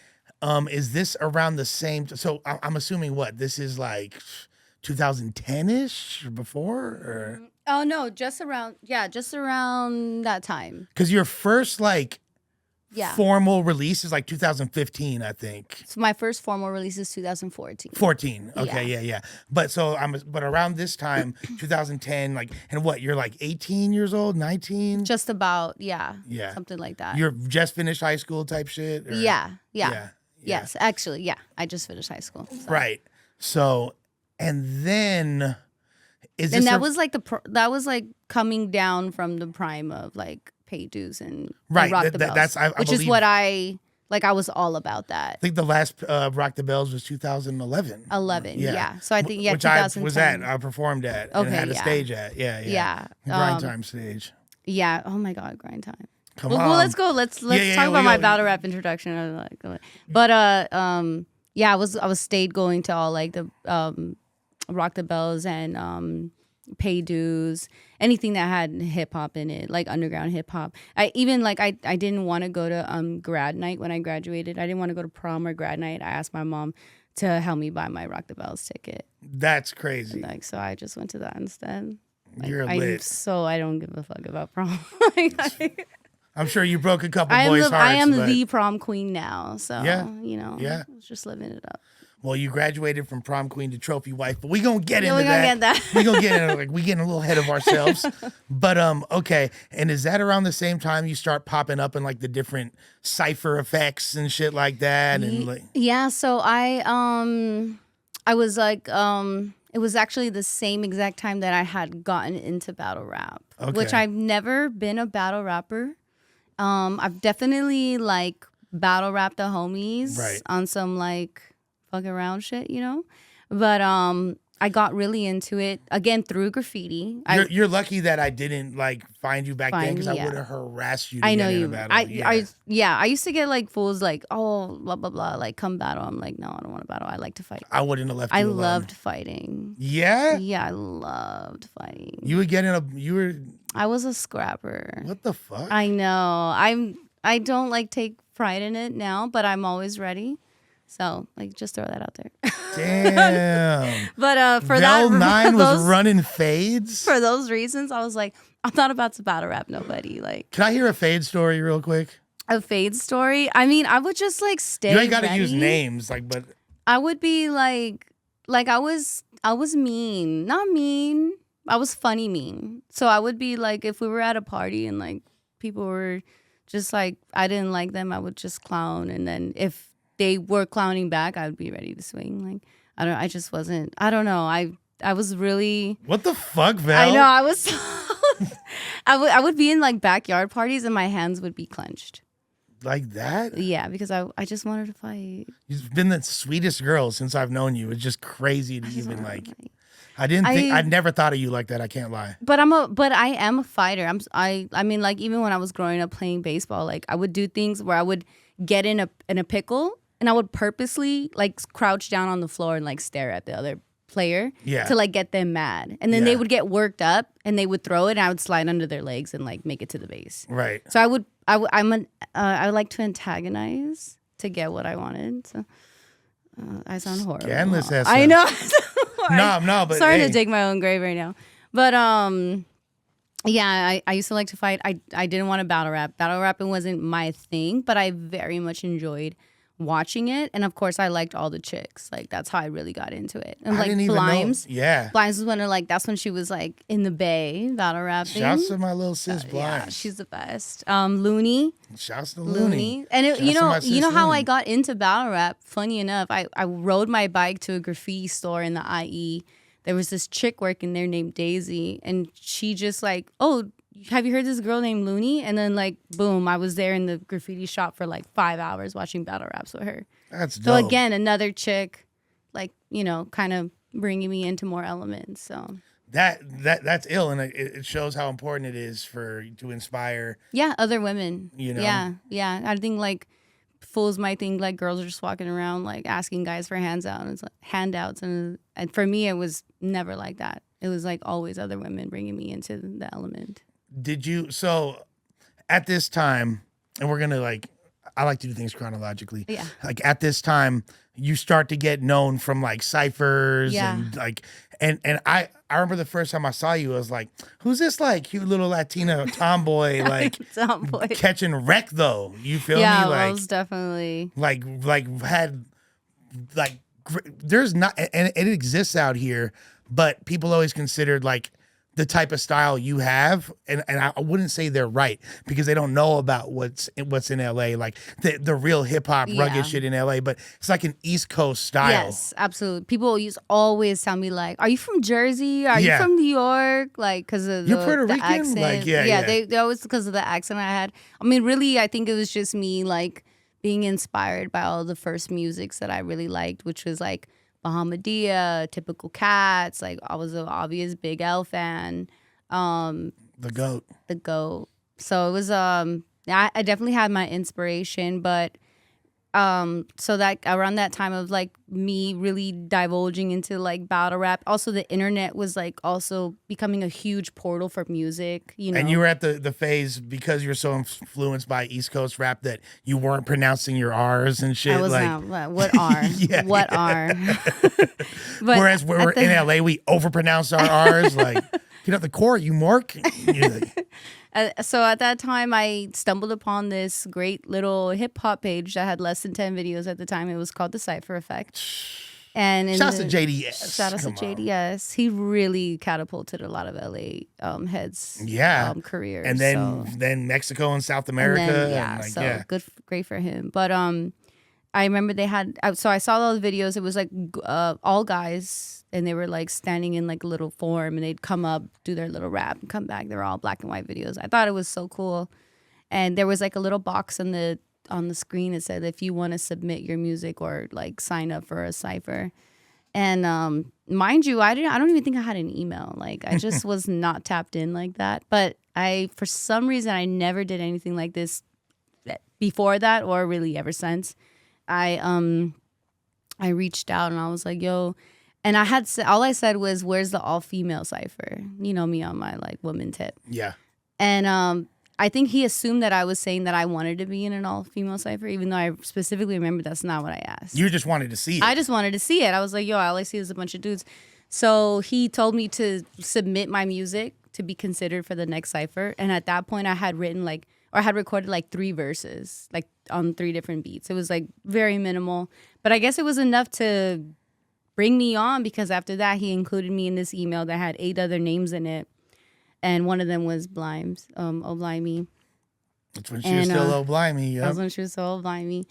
Is this around the same? So I'm assuming this is like 2010-ish or before? Or? Oh no, just around that time. Because your first like formal release is like 2015, I think. So my first formal release is 2014. 14. Okay, yeah. But but around this time, 2010, like, and what, you're like 18 years old, 19? Just about, something like that. You're just finished high school type shit? Or? Yeah. Yes, actually, yeah. I just finished high school. So. Right. So, and then was like that was like coming down from the prime of like pay dues and Rock the Bells, that's I which believe, is what I was all about that. I think the last Rock the Bells was 2011. 11, yeah. So I think which 2010. I was at, I performed at, and had a stage at, yeah. Grind time stage. Yeah. Oh my God, grind time. Come on. Well, let's go. Let's talk about my battle rap introduction. But I was stayed going to all like the Rock the Bells and pay dues, anything that had hip hop in it, like underground hip hop. I didn't want to go to grad night when I graduated. I didn't want to go to prom or grad night. I asked my mom to help me buy my Rock the Bells ticket. That's crazy. Like, so I just went to that instead. Like, You're lit. I don't give a fuck about prom. I'm sure you broke a couple boys' hearts. I am the prom queen now, so I was just living it up. Well, you graduated from prom queen to trophy wife, but we gonna get into that. We gonna get into, like, we getting a little ahead of ourselves. But okay, and is that around the same time you start popping up in like the different Cypher Effects and shit like that? And like, so I was like it was actually the same exact time that I had gotten into battle rap, which I've never been a battle rapper. I've definitely like battle rapped the homies on some like fuck around shit, but I got really into it again through graffiti. You're lucky that I didn't like find you back then, because I would have harassed you. I know you. I used to get like fools like, oh, blah blah blah, like come battle. I'm like, no, I don't want to battle. I like to fight. I wouldn't have left you alone. Loved fighting. Yeah. Yeah, I loved fighting. You would get I was a scrapper. What the fuck? I know. I don't like take pride in it now, but I'm always ready. So, like, just throw that out there. Damn. But for Vel Nine was running fades? For those reasons, I was like, I'm not about to battle rap nobody. Like, can I hear a fade story real quick? A fade story? I mean, I would just, like, stay You ain't got to ready. use names, like, but... I would be, like I was mean. Not mean. I was funny mean. So I would be, like, if we were at a party and, like, people were just, like, I didn't like them, I would just clown. And then if they were clowning back, I would be ready to swing. Like, I just wasn't, I don't know. I was really. What the fuck, Vel? I know, I was, I would be in like backyard parties and my hands would be clenched. Like that? Yeah, because I just wanted to fight. You've been the sweetest girl since I've known you. It's just crazy to even like. I never thought of you like that. I can't lie. But I am a fighter. I mean, like, even when I was growing up playing baseball, like I would do things where I would get in a pickle and I would purposely like crouch down on the floor and like stare at the other player to like get them mad. And then they would get worked up and they would throw it and I would slide under their legs and like make it to the base. Right. So I like to antagonize to get what I wanted. So I sound horrible. Scandalous ass. I know. No, but sorry to dig my own grave right now. But yeah, I used to like to fight. I didn't want to battle rap. Battle rapping wasn't my thing, but I very much enjoyed watching it. And of course I liked all the chicks. Like that's how I really got into it. And like Blimes. Yeah. Blimes was that's when she was like in the Bay battle rapping. Shouts to my little sis Blimes. Yeah, she's the best. Looney. Shouts to Looney. And you know how I got into battle rap, funny enough, I rode my bike to a graffiti store in the IE. There was this chick working there named Daisy, and she just like, oh, have you heard this girl named Looney? And then like, boom, I was there in the graffiti shop for like 5 hours watching battle raps with her. That's dope. So again, another chick, like, kind of bringing me into more elements. So that's ill, and it shows how important it is to inspire. Yeah, other women. Yeah. I think like fools might think like girls are just walking around like asking guys for handouts, and for me it was never like that. It was like always other women bringing me into the element. So at this time, and we're gonna like, I like to do things chronologically. Yeah. Like at this time, you start to get known from like ciphers and like, and I remember the first time I saw you, I was like, who's this like cute little Latina tomboy like Tomboy. catching wreck though? You feel Yeah, me? Like most definitely. like had like there's not, and it exists out here, but people always considered like the type of style you have, and I wouldn't say they're right because they don't know about what's in LA, like the real hip hop rugged shit in LA, but it's like an East Coast style. Yes, absolutely. People always tell me like, "Are you from Jersey? Are you from New York?" Like because of You're Puerto the Rican? accent. Like, They always because of the accent I had. I mean, really, I think it was just me like being inspired by all the first musics that I really liked, which was like Bahamadia, Typical Cats. Like I was an obvious Big L fan. The GOAT. So it was I definitely had my inspiration, but so that around that time of like me really divulging into like battle rap, also the internet was like also becoming a huge portal for music, you know. And you were at the phase because you're so influenced by East Coast rap that you weren't pronouncing your R's and shit. I was like, not. What R? What R? But whereas we're in LA, we overpronounce our R's. Like, get out the court, you mork. Like, so at that time, I stumbled upon this great little hip hop page that had less than 10 videos at the time. It was called the Cypher Effect. And shout out to JDS. Shout out to JDS. He really catapulted a lot of LA heads careers. And then Mexico and South America. Great for him. But I remember they had, so I saw all the videos. It was like all guys, and they were like standing in like a little form, and they'd come up, do their little rap, and come back. They were all black and white videos. I thought it was so cool. And there was like a little box on the screen that said if you want to submit your music or like sign up for a cipher. And mind you, I don't even think I had an email. Like I just was not tapped in like that. But for some reason, I never did anything like this before that, or really ever since. I reached out and I was like, yo, and I had all I said was, where's the all female cipher? You know me on my like woman tip. Yeah. And I think he assumed that I was saying that I wanted to be in an all female cipher, even though I specifically remember that's not what I asked. You just wanted to see it. I just wanted to see it. I was like, yo, all I see is a bunch of dudes. So he told me to submit my music to be considered for the next cipher. And at that point I had recorded like 3 verses, like on 3 different beats. It was like very minimal, but I guess it was enough to bring me on, because after that he included me in this email that had 8 other names in it, and one of them was Blimes, Oblimey. That's when she was still Oblimey. Yep. That was when she was still Oblimey,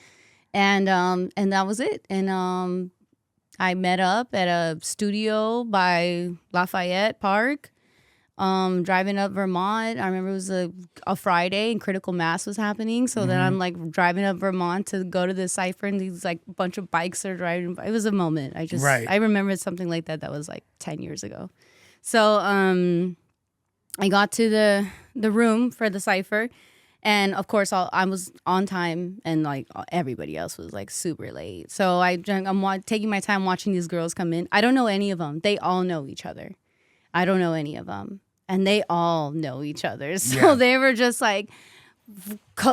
and that was it. And I met up at a studio by Lafayette Park. Driving up Vermont. I remember it was a Friday and critical mass was happening. So then I'm like driving up Vermont to go to the cipher, and these like bunch of bikes are driving by. It was a moment. I remember something like that was like 10 years ago. So I got to the room for the cipher, and of course I was on time, and like everybody else was like super late. So I'm taking my time watching these girls come in. I don't know any of them. They all know each other. I don't know any of them. And they all know each other. So they were just like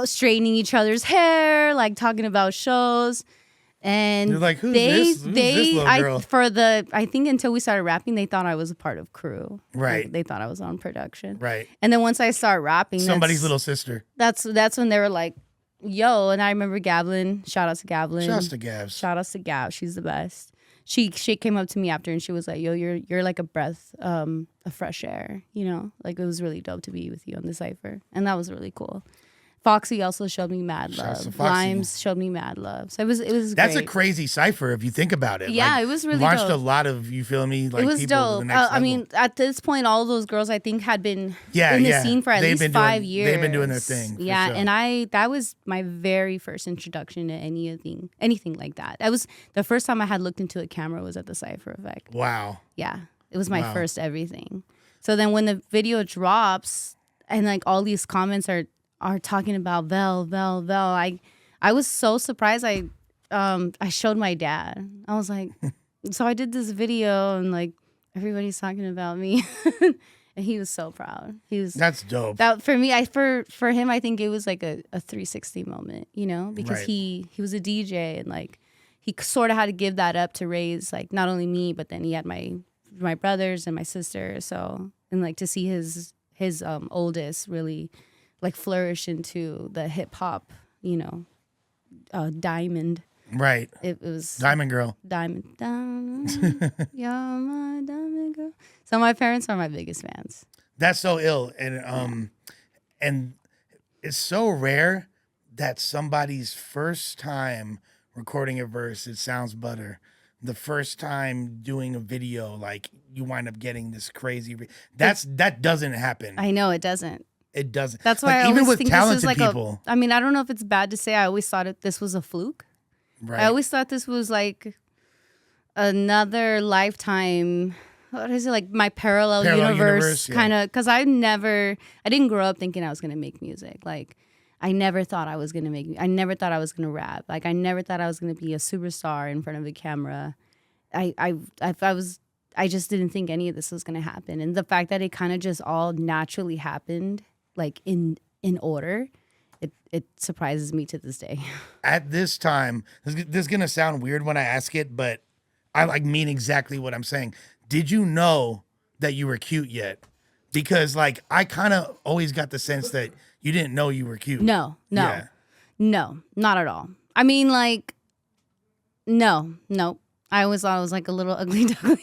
straightening each other's hair, like talking about shows. And you're like, who's this little girl? I think until we started rapping, they thought I was a part of crew. Right. Like, they thought I was on production. Right. And then once I started rapping, somebody's little sister. That's when they were like, yo. And I remember Gavlin. Shout out to Gavlin. Shout out to Gavs. Shout out to Gav. She's the best. She came up to me after, and she was like, yo, you're like a breath of fresh air, you know? Like, it was really dope to be with you on the cipher. And that was really cool. Foxy also showed me mad love. Limes showed me mad love. So it was That's great. A crazy cipher if you think about it. Yeah, like, it was really launched dope. a lot of, you feel me? Like, it was people dope. To the next level. I mean, at this point, all those girls I think had been in the scene for at least 5 years. They've been doing their thing. Yeah, sure. and that was my very first introduction to anything like that. That was the first time I had looked into a camera was at the Cypher Effect. Wow. Yeah, it was my first everything. So then when the video drops and like all these comments are talking about Vel, I was so surprised. I showed my dad. I was like, so I did this video and like everybody's talking about me. And And he was so proud. He was That's dope. that for me. For him, I think it was like a 360 moment, you know, because Right. he was a DJ and like he sort of had to give that up to raise like not only me, but then he had my brothers and my sister. So and like to see his oldest really like flourish into the hip hop, you know, diamond. Right. It was Diamond Girl. diamond, you're my diamond girl. So my parents are my biggest fans. That's so ill. And it's so rare that somebody's first time recording a verse, it sounds butter. The first time doing a video, like you wind up getting this crazy. That doesn't happen. I know it doesn't. It doesn't. That's why like, I even always with think talented this is like people. I mean, I don't know if it's bad to say. I always thought this was a fluke. Right. I always thought this was like another lifetime. What is it, like my parallel universe yeah. kind of? Because I didn't grow up thinking I was gonna make music. Like I never thought I was gonna I never thought I was gonna rap. Like I never thought I was gonna be a superstar in front of a camera. I just didn't think any of this was gonna happen. And the fact that it kind of just all naturally happened, like in order. It surprises me to this day. At this time, this is gonna sound weird when I ask it, but I like mean exactly what I'm saying. Did you know that you were cute yet? Because like I kind of always got the sense that you didn't know you were cute. No, Yeah. no, not at all. I mean, like, no. I always thought I was like a little ugly duckling,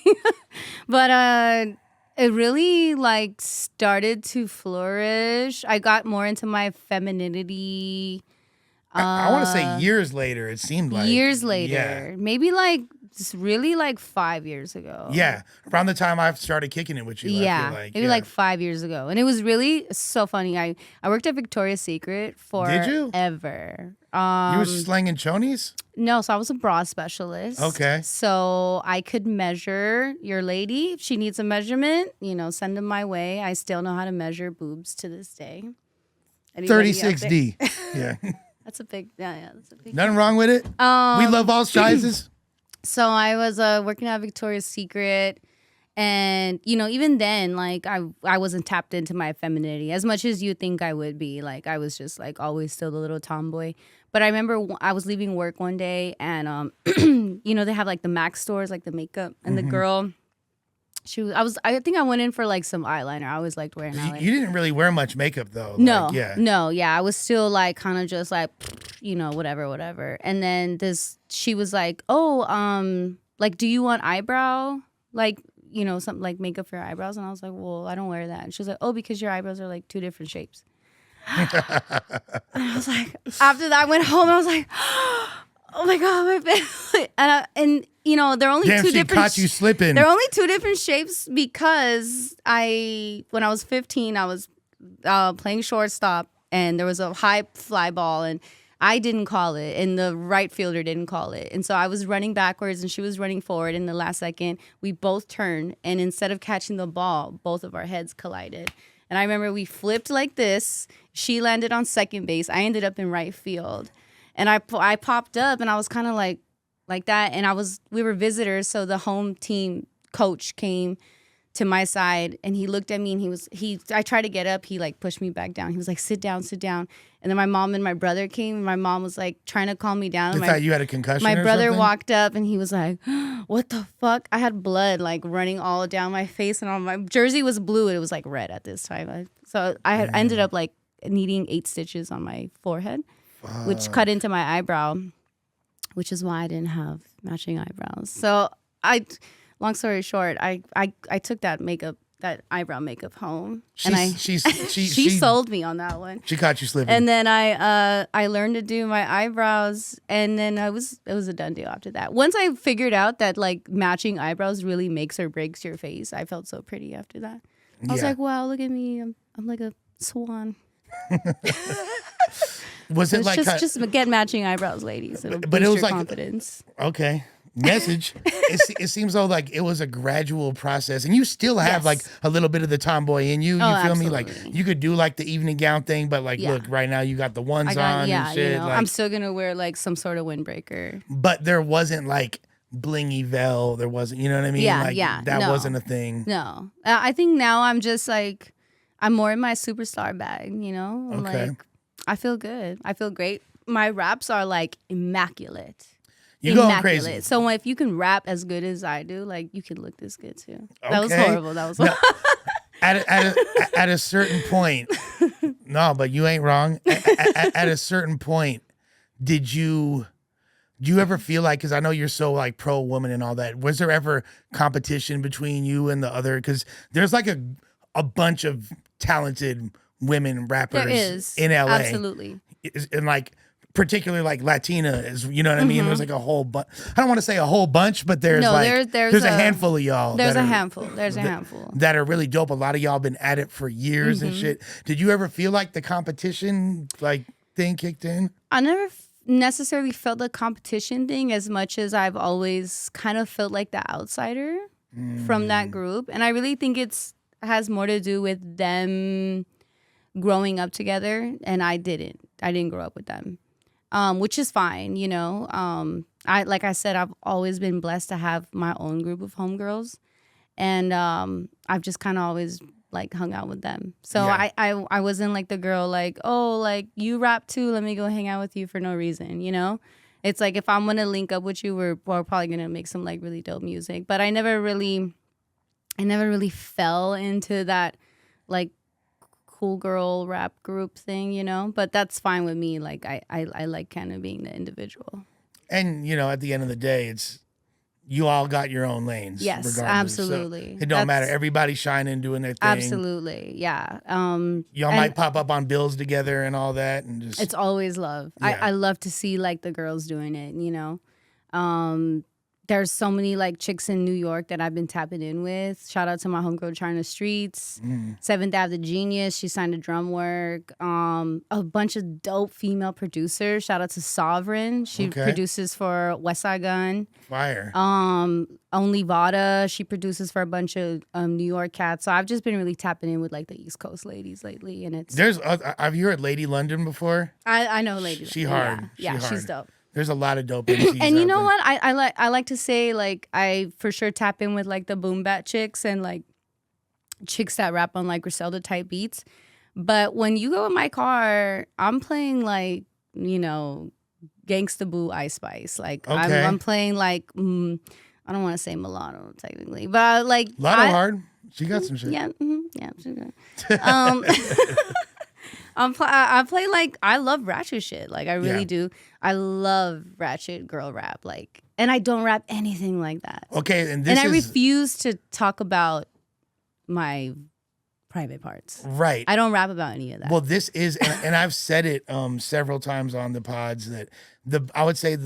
but it really like started to flourish. I got more into my femininity. I want to say years later. It seemed like Years later, Yeah. maybe like just really like 5 years ago. Yeah, around the time I started kicking it with you. Yeah, I feel like. maybe Yeah. like 5 years ago, and it was really so funny. I worked at Victoria's Secret for Did you? ever. You were slanging chonies. No, so I was a bra specialist. Okay. So I could measure your lady. If she needs a measurement, you know, send them my way. I still know how to measure boobs to this day. Anybody out there? 36D. Yeah. That's a big, yeah, that's a big. Nothing wrong with it. We love all sizes. So I was working at Victoria's Secret, and you know, even then, like I wasn't tapped into my femininity as much as you think I would be. Like I was just like always still the little tomboy. But I remember I was leaving work one day, and you know, they have like the MAC stores, like the makeup, and the girl. I think I went in for like some eyeliner. I always liked wearing eyeliner. You didn't really wear much makeup though. No, Like, yeah. I was still like kind of just like, you know, whatever. And then she was like, oh, like, do you want eyebrow, like, you know, something like makeup for your eyebrows? And I was like, well, I don't wear that. And she was like, oh, because your eyebrows are like two different shapes. And I was like, after that, I went home and I was like, oh my god, my face. And you know, they're only Damn, two she different. caught you slipping. They're only two different shapes because when I was 15, I was playing shortstop, and there was a high fly ball, and I didn't call it, and the right fielder didn't call it. And so I was running backwards, and she was running forward. In the last second, we both turned, and instead of catching the ball, both of our heads collided. And I remember we flipped like this. She landed on second base. I ended up in right field. And I popped up, and I was kind of like that. And we were visitors, so the home team coach came to my side, and he looked at me, and I tried to get up. He like pushed me back down. He was like, sit down. And then my mom and my brother came, and my mom was like trying to calm me down. They thought you had a concussion. My or brother something? walked up, and he was like, what the fuck? I had blood like running all down my face, and all my jersey was blue, and it was like red at this time. So I ended up like needing 8 stitches on my forehead, which cut into my eyebrow, which is why I didn't have matching eyebrows. So long story short, I took that eyebrow makeup home, and she sold me on that one. She caught you slipping. And then I learned to do my eyebrows, and then it was a done deal after that. Once I figured out that like matching eyebrows really makes or breaks your face, I felt so pretty after that. I was like, wow, look at me, I'm like a swan. Was it like just get matching eyebrows, ladies? It'll but boost it was your like confidence. Okay. Message. It seems though like it was a gradual process, and you still have like a little bit of the tomboy in you. You feel absolutely. me? Like you could do like the evening gown thing, but like look, right now you got the ones on and shit. You know, like, I'm still gonna wear like some sort of windbreaker. but there wasn't like blingy Vel. There wasn't, you know what I mean? Yeah, like, yeah, that no. wasn't a thing. No. I think now I'm just like, I'm more in my superstar bag, you know? I'm Okay. like, I feel good. I feel great. My raps are like immaculate. You going crazy. So if you can rap as good as I do, like you can look this good too. That was Okay. horrible. That was No, at a certain point, no, but you ain't wrong. At a certain point, do you ever feel like, because I know you're so like pro woman and all that, was there ever competition between you and the other? Because there's like a bunch of talented women rappers there is in LA. absolutely. And like particularly like Latina is, you know what I mean? There's like a whole bunch. I don't want to say a whole bunch, but there's there's a handful of y'all. There's a handful that are really dope. A lot of y'all been at it for years and shit. Did you ever feel like the competition like thing kicked in? I never necessarily felt the competition thing as much as I've always kind of felt like the outsider from that group. And I really think has more to do with them growing up together, and I didn't grow up with them, which is fine, you know. Like I said, I've always been blessed to have my own group of homegirls, and I've just kind of always like hung out with them. So Yeah. I wasn't like the girl like, oh, like you rap too, let me go hang out with you for no reason, you know. It's like if I'm gonna link up with you, we're probably gonna make some like really dope music. But I never really fell into that like cool girl rap group thing, you know. But that's fine with me. Like I like kind of being the individual. And you know, at the end of the day, it's you all got your own lanes. Yes, regardless. absolutely. So it don't matter. Everybody's shining, doing their thing. Absolutely, yeah. Y'all might pop up on bills together and all that, and just it's always love. Yeah. I love to see like the girls doing it, you know. There's so many like chicks in New York that I've been tapping in with. Shout out to my homegirl China Streets, 7th Ave the Genius. She signed to drum work. A bunch of dope female producers. Shout out to Sovereign. She produces for West Side Gun. fire. Only Vada. She produces for a bunch of New York cats. So I've just been really tapping in with like the East Coast ladies lately, and it's Have you heard Lady London before? I know ladies. She hard. Yeah, She she's hard. dope. There's a lot of dope MCs. And you out know there. what? I like to say like I for sure tap in with like the boombap chicks and like chicks that rap on like Griselda type beats. But when you go in my car, I'm playing like, you know, Gangsta Boo Ice Spice. Like I'm playing like I don't want to say mulatto technically, but like Lotto hard. She got some shit. Yeah, yeah, she's good. I play like I love ratchet shit. Like I really do. I love ratchet girl rap. Like, and I don't rap anything like that. Okay, and I refuse to talk about my private parts. Right. I don't rap about any of that. Well, this is, and I've said it several times on the pods that I would say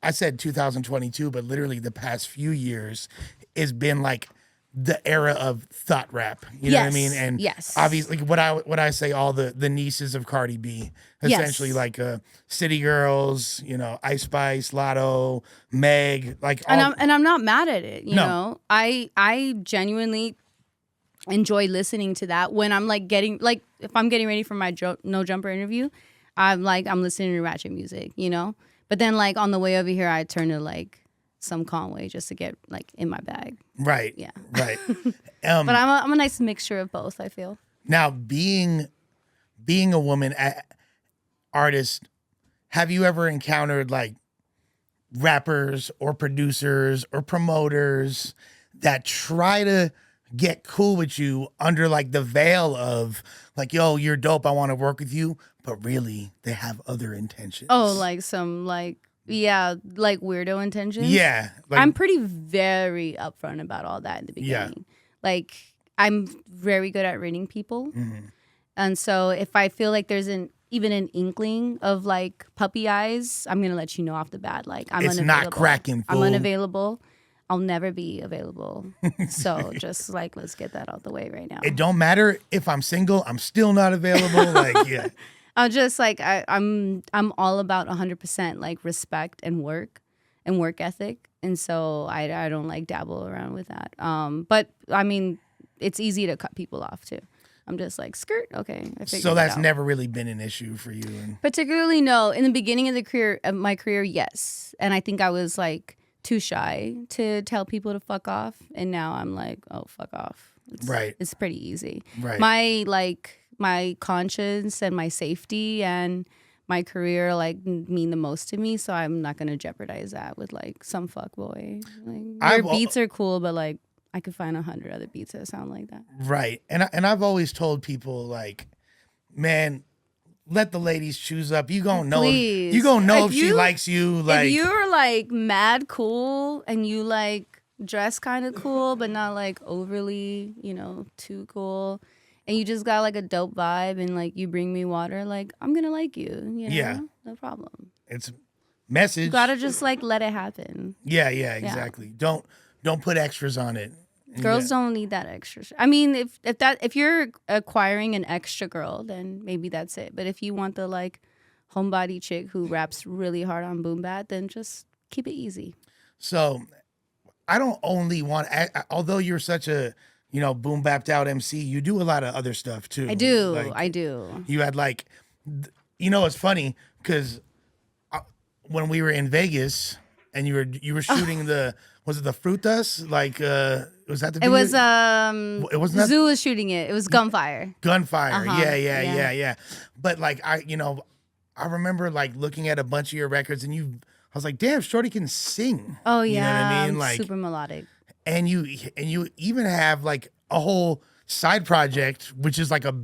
I said 2022, but literally the past few years has been like the era of Thot Rap. You know what I mean? And obviously what I say, all the nieces of Cardi B, essentially like City Girls, you know, Ice Spice, Lotto, Meg, like all, and I'm not mad at it, you know. I genuinely enjoy listening to that when I'm like if I'm getting ready for my No Jumper interview, I'm listening to ratchet music, you know. But then like on the way over here, I turn to like some Conway just to get like in my bag. Right. Yeah. Right. But I'm a nice mixture of both, I feel. Now, being a woman artist, have you ever encountered like rappers or producers or promoters that try to get cool with you under like the veil of like, yo, you're dope, I want to work with you, but really they have other intentions? Oh, like some like like weirdo intentions. Yeah, like, I'm very upfront about all that in the beginning. Like I'm very good at reading people, and so if I feel like there's even an inkling of like puppy eyes, I'm gonna let you know off the bat. Like I'm it's unavailable. not cracking. I'm unavailable. I'll never be available. So just like let's get that out the way right now. It don't matter if I'm single. I'm still not available. Like yeah. I'll just like I'm all about 100% like respect and work ethic, and so I don't like dabble around with that. But I mean, it's easy to cut people off too. I'm just like skirt, okay. So that's never really been an issue for you, particularly no. In the beginning of my career, yes, and I think I was like too shy to tell people to fuck off, and now I'm like, oh, fuck off. It's pretty easy. Right. My conscience and my safety and my career like mean the most to me, so I'm not gonna jeopardize that with like some fuckboy. Like, your beats are cool, but like I could find 100 other beats that sound like that. Right. And I've always told people like, man, let the ladies choose up. You gonna know. Please. You gonna know if she likes you. Like, if you're like mad cool and you like dress kind of cool, but not like overly, too cool, and you just got like a dope vibe and like you bring me water, like I'm gonna like you. Yeah. No problem. It's message. You gotta just like let it happen. Yeah, exactly. Don't put extras on it. Girls don't need that extra. I mean, if you're acquiring an extra girl, then maybe that's it. But if you want the like homebody chick who raps really hard on boom bap, then just keep it easy. So I don't only want, although you're such a boom bapped out MC, you do a lot of other stuff too. I do. You had like, it's funny because when we were in Vegas and you were shooting was it the Frutas? Like, was that the video? It wasn't Zoo was shooting it. It was Gunfire. Gunfire. Yeah. But like, I remember like looking at a bunch of your records and I was like, damn, Shorty can sing. Oh yeah. You know what I mean? Like super melodic. And you even have like a whole side project, which is like a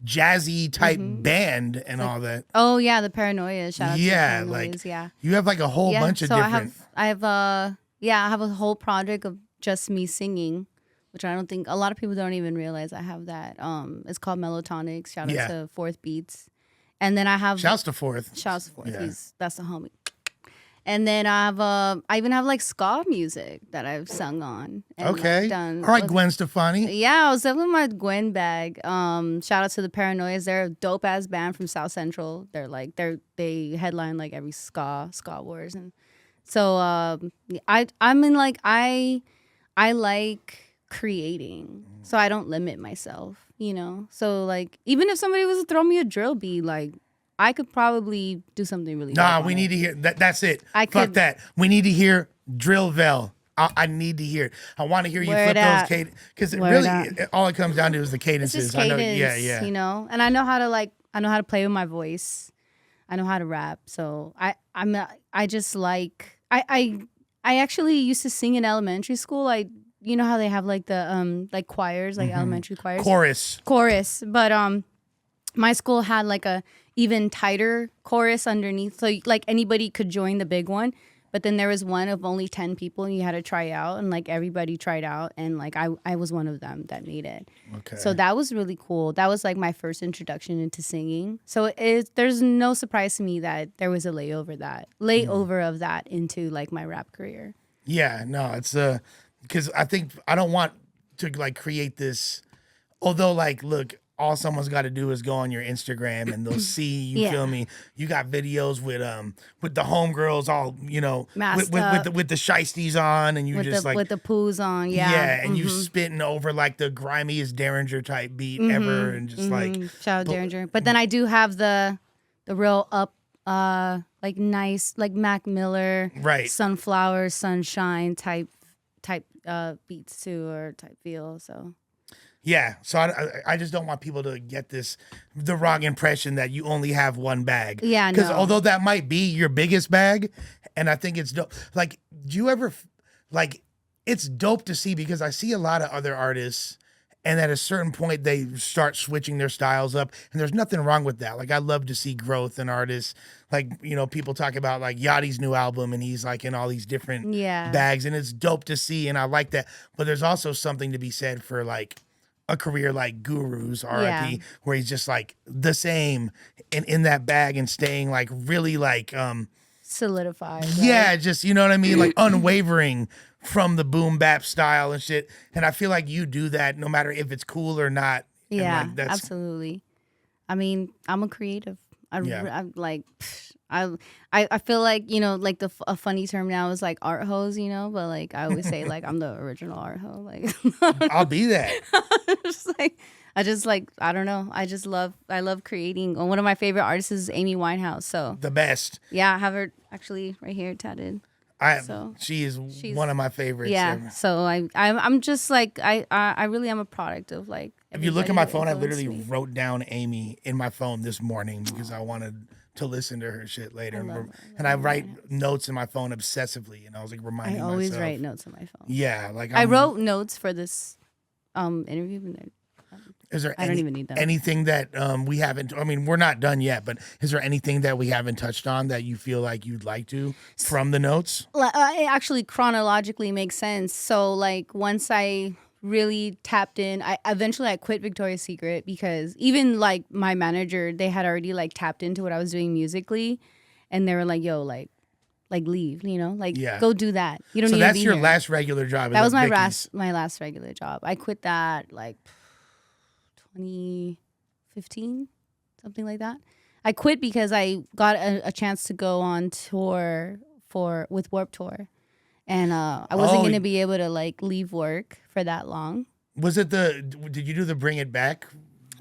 jazzy type band and all that. Oh yeah, the Paranoia. Shout out to the Paranoias, you have like a whole bunch of different. I have a whole project of just me singing, which I don't think a lot of people don't even realize I have that. It's called Mellotonics. Shout out to Fourth Beats, and then I have shouts to Fourth. Shouts to Fourth. Yeah. That's the homie. And then I even have like ska music that I've sung on. And okay. All right, Gwen Stefani. Yeah, I was definitely my Gwen bag. Shout out to the Paranoias. They're a dope ass band from South Central. They headline like every ska wars, and so I like creating, so I don't limit myself. So like even if somebody was to throw me a drill beat, like I could probably do something really. Nah, we need to hear that. That's it. Fuck that. We need to hear drill Vel. I need to hear it. I want to hear you flip those cadence because all it comes down to is the cadences. It's just cadence, yeah. And I know how to play with my voice. I know how to rap. So I actually used to sing in elementary school. You know how they have like the like choirs, like elementary choirs. Chorus. But my school had like a even tighter chorus underneath, so like anybody could join the big one, but then there was one of only 10 people and you had to try out, and like everybody tried out, and like I was one of them that made it. Okay. So that was really cool. That was like my first introduction into singing. So there's no surprise to me that there was a layover of that into like my rap career. Yeah, no, it's because I think I don't want to like create this, although like look, all someone's got to do is go on your Instagram and they'll see you. Feel me? You got videos with the homegirls all with the shiesties on, and you with the poos on, and you spitting over like the grimiest Derringer type beat ever, and just like shout out Derringer. But then I do have the real up like nice like Mac Miller, right, Sunflower, Sunshine type beats too, or type feel. So. Yeah, so I just don't want people to get the wrong impression that you only have one bag. Yeah, because although that might be your biggest bag, and I think it's dope. Like, do you ever like? It's dope to see because I see a lot of other artists, and at a certain point they start switching their styles up, and there's nothing wrong with that. Like, I love to see growth in artists. Like, people talk about like Yachty's new album, and he's like in all these different bags, and it's dope to see, and I like that. But there's also something to be said for like a career like Guru's RIP, where he's just like the same in that bag and staying like really like solidified. Yeah, right? just you know what I mean, like unwavering from the boom bap style and shit. And I feel like you do that no matter if it's cool or not. Yeah, like absolutely. I mean, I'm a creative. I'm like. I feel like like a funny term now is like art hose, but like I always say like I'm the original art hoe. Like I'll be that. I don't know. I love creating. One of my favorite artists is Amy Winehouse. So the best. Yeah, I have her actually right here tatted. She is one of my favorites. Yeah. Ever. So I'm just like I really am a product of like. If you look at my phone, I literally me. wrote down Amy in my phone this morning because I wanted to listen to her shit later. And I write notes in my phone obsessively, and I was like reminding myself. I always write notes on my phone. Yeah, like I wrote notes for this interview. Is there I don't even need that. Anything that we haven't? I mean, we're not done yet, but is there anything that we haven't touched on that you feel like you'd like to from the notes? It actually chronologically makes sense. So like once I really tapped in, I eventually quit Victoria's Secret because even like my manager, they had already like tapped into what I was doing musically, and they were like, "Yo, like leave, go do that. You don't need to be here." So that's your last regular job. That was my last regular job. I quit that like 2015, something like that. I quit because I got a chance to go on tour with Warped Tour, and I wasn't going to be able to like leave work for that long. Was it did you do the Bring It Back?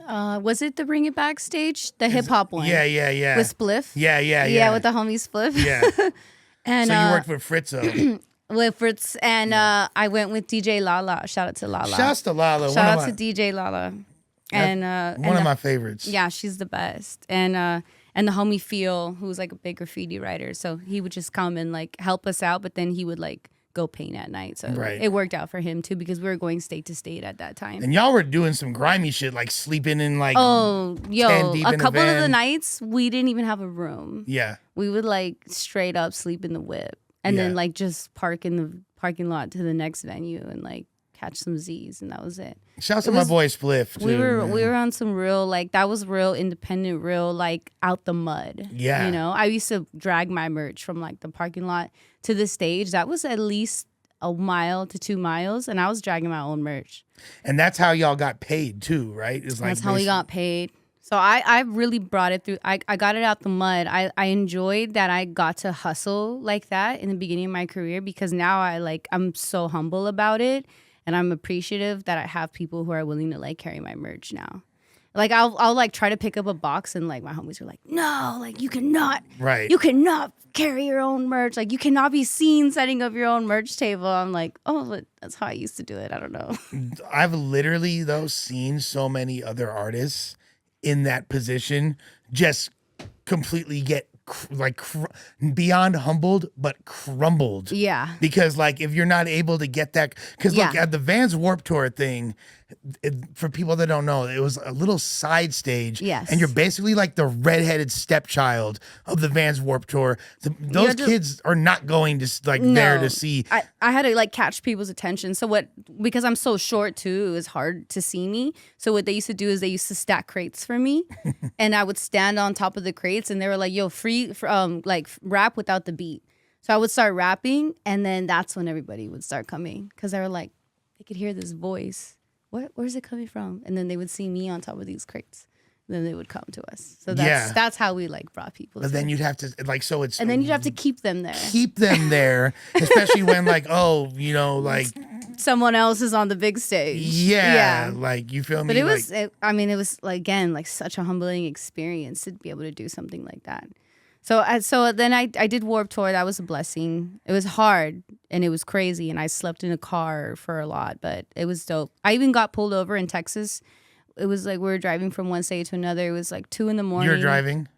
Was it the Bring It Back stage? The hip hop one? Yeah. With Spliff? Yeah, with the homie Spliff. Yeah. And so you worked with Fritzo. With Fritz, and I went with DJ Lala. Shout out to Lala. Shouts to Lala. Shout out to DJ Lala. And one of my favorites. Yeah, she's the best. And the homie Feel, who's like a big graffiti writer, so he would just come and like help us out, but then he would like go paint at night. So it worked out for him too because we were going state to state at that time. And y'all were doing some grimy shit, like sleeping in like a couple of the nights we didn't even have a room. Yeah, we would like straight up sleep in the whip and then like just park in the parking lot to the next venue and like catch some Z's, and that was it. Shouts to my boy Spliff too. We were on some real like that was real independent, real like out the mud. Yeah, I used to drag my merch from like the parking lot to the stage. That was at least a mile to 2 miles, and I was dragging my own merch. And that's how y'all got paid too, right? That's how we got paid. So I really brought it through. I got it out the mud. I enjoyed that I got to hustle like that in the beginning of my career because now I'm so humble about it. And I'm appreciative that I have people who are willing to like carry my merch now. Like I'll like try to pick up a box and like my homies are like, no, like you cannot carry your own merch. Like you cannot be seen setting up your own merch table. I'm like, oh, but that's how I used to do it. I don't know. I've literally though seen so many other artists in that position just completely get beyond humbled but crumbled. Yeah, because like if you're not able to get that, because look at the Vans Warped Tour thing, for people that don't know, it was a little side stage. Yes, and you're basically like the redheaded stepchild of the Vans Warped Tour. Those kids are not going to there to see. I had to like catch people's attention. So because I'm so short too, it was hard to see me. So what they used to do is they used to stack crates for me, and I would stand on top of the crates, and they were like, "Yo, like rap without the beat." So I would start rapping, and then that's when everybody would start coming because they were like, they could hear this voice. Where's it coming from? And then they would see me on top of these crates. And then they would come to us. So that's how we like brought people. But then you'd have to and then you'd have to keep them there. Keep them there, especially when like like someone else is on the big stage. Yeah. Like you feel me. But it was like, again like such a humbling experience to be able to do something like that. So then I did Warped Tour. That was a blessing. It was hard and it was crazy, and I slept in a car for a lot, but it was dope. I even got pulled over in Texas. It was like we were driving from one state to another. It was like 2 a.m. You're driving?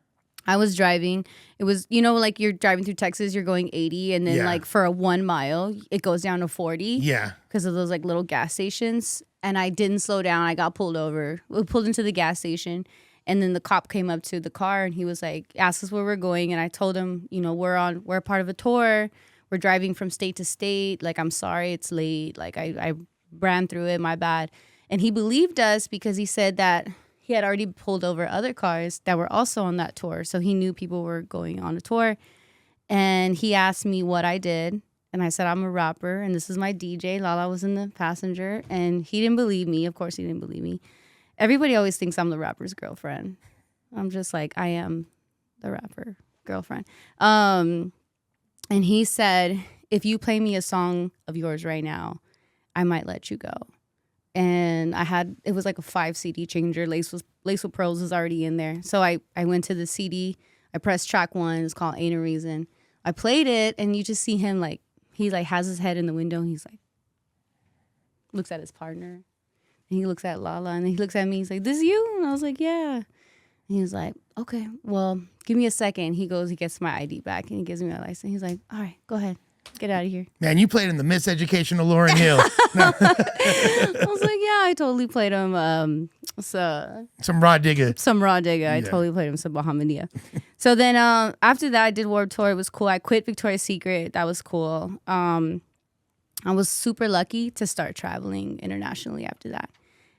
I was driving. It was, like you're driving through Texas, you're going 80, and then like for a 1 mile, it goes down to 40. Yeah. Because of those like little gas stations. And I didn't slow down. I got pulled over. We pulled into the gas station. And then the cop came up to the car and he was like, asked us where we're going. And I told him, we're part of a tour. We're driving from state to state. Like, I'm sorry, it's late. Like, I ran through it, my bad. And he believed us because he said that he had already pulled over other cars that were also on that tour. So he knew people were going on a tour. And he asked me what I did. And I said, I'm a rapper and this is my DJ. Lala was in the passenger. And he didn't believe me. Of course, he didn't believe me. Everybody always thinks I'm the rapper's girlfriend. I'm just like, I am the rapper girlfriend. And he said, if you play me a song of yours right now, I might let you go. And it was like a 5 CD changer. Lace with Pearls was already in there. So I went to the CD. I pressed track 1. It's called Ain't a Reason. I played it, and you just see him like he like has his head in the window, and he's like looks at his partner, and he looks at Lala, and then he looks at me. He's like, "This you?" And I was like, "Yeah." And he was like, "Okay, well, give me a second." He goes, he gets my ID back, and he gives me my license. He's like, "All right, go ahead, get out of here." Man, you played in the Miseducation of Lauryn Hill. I was like, "Yeah, I totally played him." Some Raw Digga. I totally played him some Bahamadia. So then after that, I did Warped Tour. It was cool. I quit Victoria's Secret. That was cool. I was super lucky to start traveling internationally after that.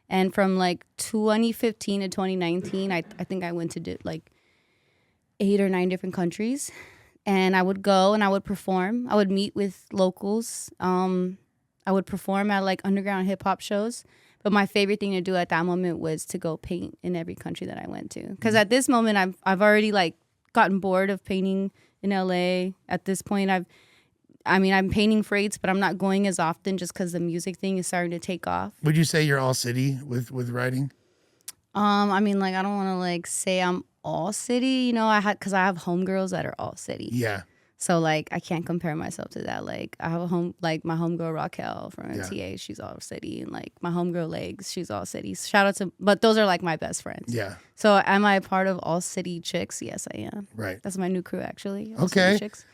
And from like 2015 to 2019, I think I went to like 8 or 9 different countries. And I would go and I would perform. I would meet with locals. I would perform at like underground hip hop shows. But my favorite thing to do at that moment was to go paint in every country that I went to. Because at this moment, I've already like gotten bored of painting in LA. At this point, I'm painting freights, but I'm not going as often just because the music thing is starting to take off. Would you say you're all city with writing? I mean, like I don't want to like say I'm all city, because I have homegirls that are all city. Yeah. So like I can't compare myself to that. Like I have my homegirl Raquel from MTA, she's all city, and like my homegirl Legs, she's all city. Shout out to, but those are like my best friends. Yeah. So am I a part of all city chicks? Yes, I am. Right. That's my new crew actually. All City Chicks.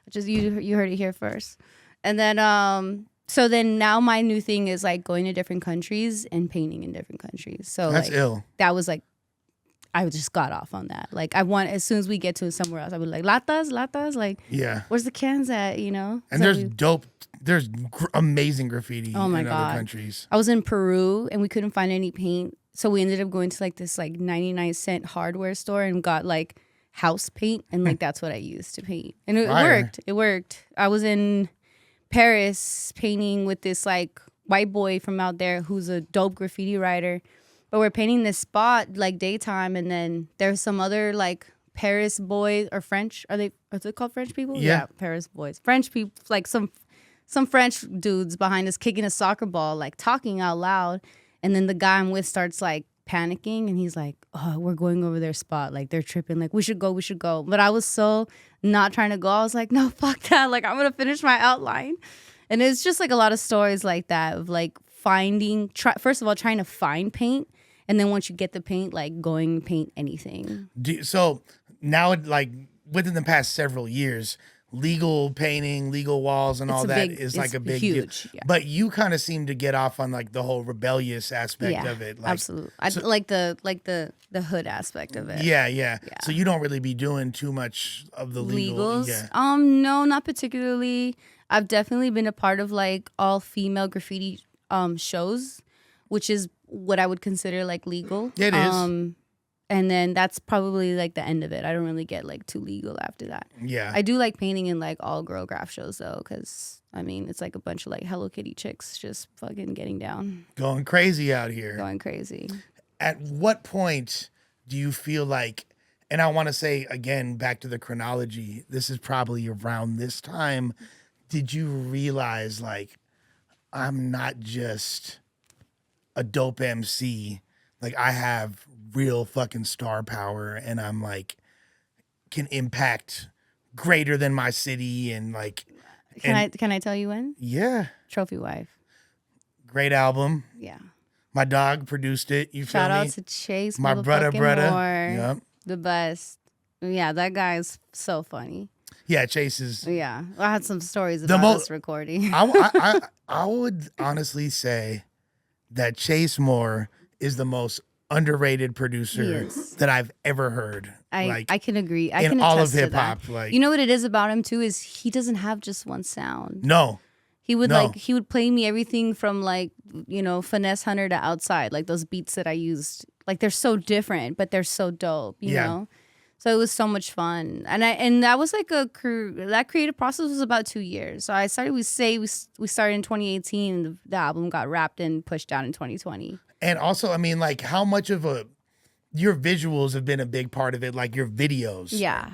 Just you heard it here first. And then so then now my new thing is like going to different countries and painting in different countries. So that's like, ill. That was like I just got off on that. Like as soon as we get to somewhere else, I would like latas, like where's the cans at, And there's amazing graffiti in other countries. I was in Peru and we couldn't find any paint, so we ended up going to like this like 99-cent hardware store and got like house paint, and like that's what I used to paint, and it worked. It worked. I was in Paris painting with this like white boy from out there who's a dope graffiti writer. But we're painting this spot like daytime, and then there's some other like Paris boys or French. Are they called French people? Yeah, Paris boys. French people, like some French dudes behind us kicking a soccer ball, like talking out loud. And then the guy I'm with starts like panicking, and he's like, "Oh, we're going over their spot. Like they're tripping. Like we should go. But I was so not trying to go. I was like, "No, fuck that. Like I'm gonna finish my outline." And it's just like a lot of stories like that of like first of all trying to find paint. And then once you get the paint, like going paint anything. So now, like within the past several years, legal painting, legal walls, and all that is like a big huge deal. Yeah. But you kind of seem to get off on like the whole rebellious aspect of it. Like, absolutely. I like the hood aspect of it. Yeah. So you don't really be doing too much of the legals. Yeah. No, not particularly. I've definitely been a part of like all female graffiti shows, which is what I would consider like legal. It is. And then that's probably like the end of it. I don't really get like too legal after that. Yeah. I do like painting in like all girl graph shows though, because I mean it's like a bunch of like Hello Kitty chicks just fucking getting down. Going crazy out here. Going crazy. At what point do you feel like, and I want to say again, back to the chronology, this is probably around this time, did you realize like, I'm not just a dope MC, like I have real fucking star power, and I'm like can impact greater than my city, and like can I tell you when? Yeah. Trophy Wife. Great album. Yeah. My dog produced it. You feel me? Shout out to Chase. My brother. Yep. The best. Yeah, that guy is so funny. Yeah, Chase is. Yeah, I had some stories about this recording. I would honestly say that Chase Moore is the most underrated producer that I've ever heard. I can agree. I in can all attest of hip hop. Like, you know what it is about him too is he doesn't have just one sound. No. He would play me everything from like, Finesse Hunter to Outside, like those beats that I used. Like they're so different, but they're so dope, you know? So it was so much fun. And that was like that creative process was about 2 years. So we started in 2018, the album got wrapped and pushed out in 2020. And also, I mean, like how much of your visuals have been a big part of it, like your videos. Yeah.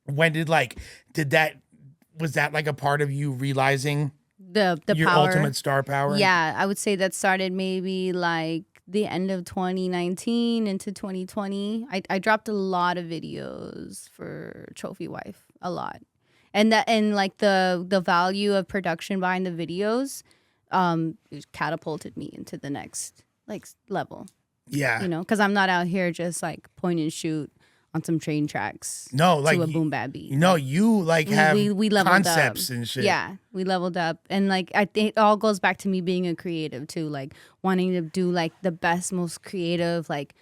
When was that like a part of you realizing the your power, ultimate star power? Yeah, I would say that started maybe like the end of 2019 into 2020. I dropped a lot of videos for Trophy Wife, a lot. and like the value of production behind the videos, it catapulted me into the next like level. Yeah. You know, because I'm not out here just like point and shoot on some train tracks. No, like to a boom bap beat. No, you like have we leveled concepts up. and shit. Yeah, we leveled up, and like I think it all goes back to me being a creative too, like wanting to do like the best, most creative, like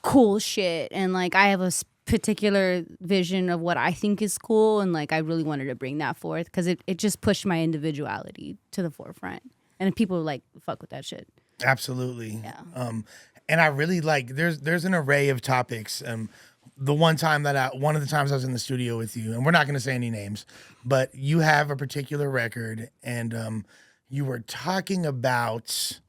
cool shit, and like I have a particular vision of what I think is cool, and like I really wanted to bring that forth because it just pushed my individuality to the forefront, and people like fuck with that shit. Absolutely. Yeah. And I really like there's an array of topics. One of the times I was in the studio with you, and we're not going to say any names, but you have a particular record, and you were talking about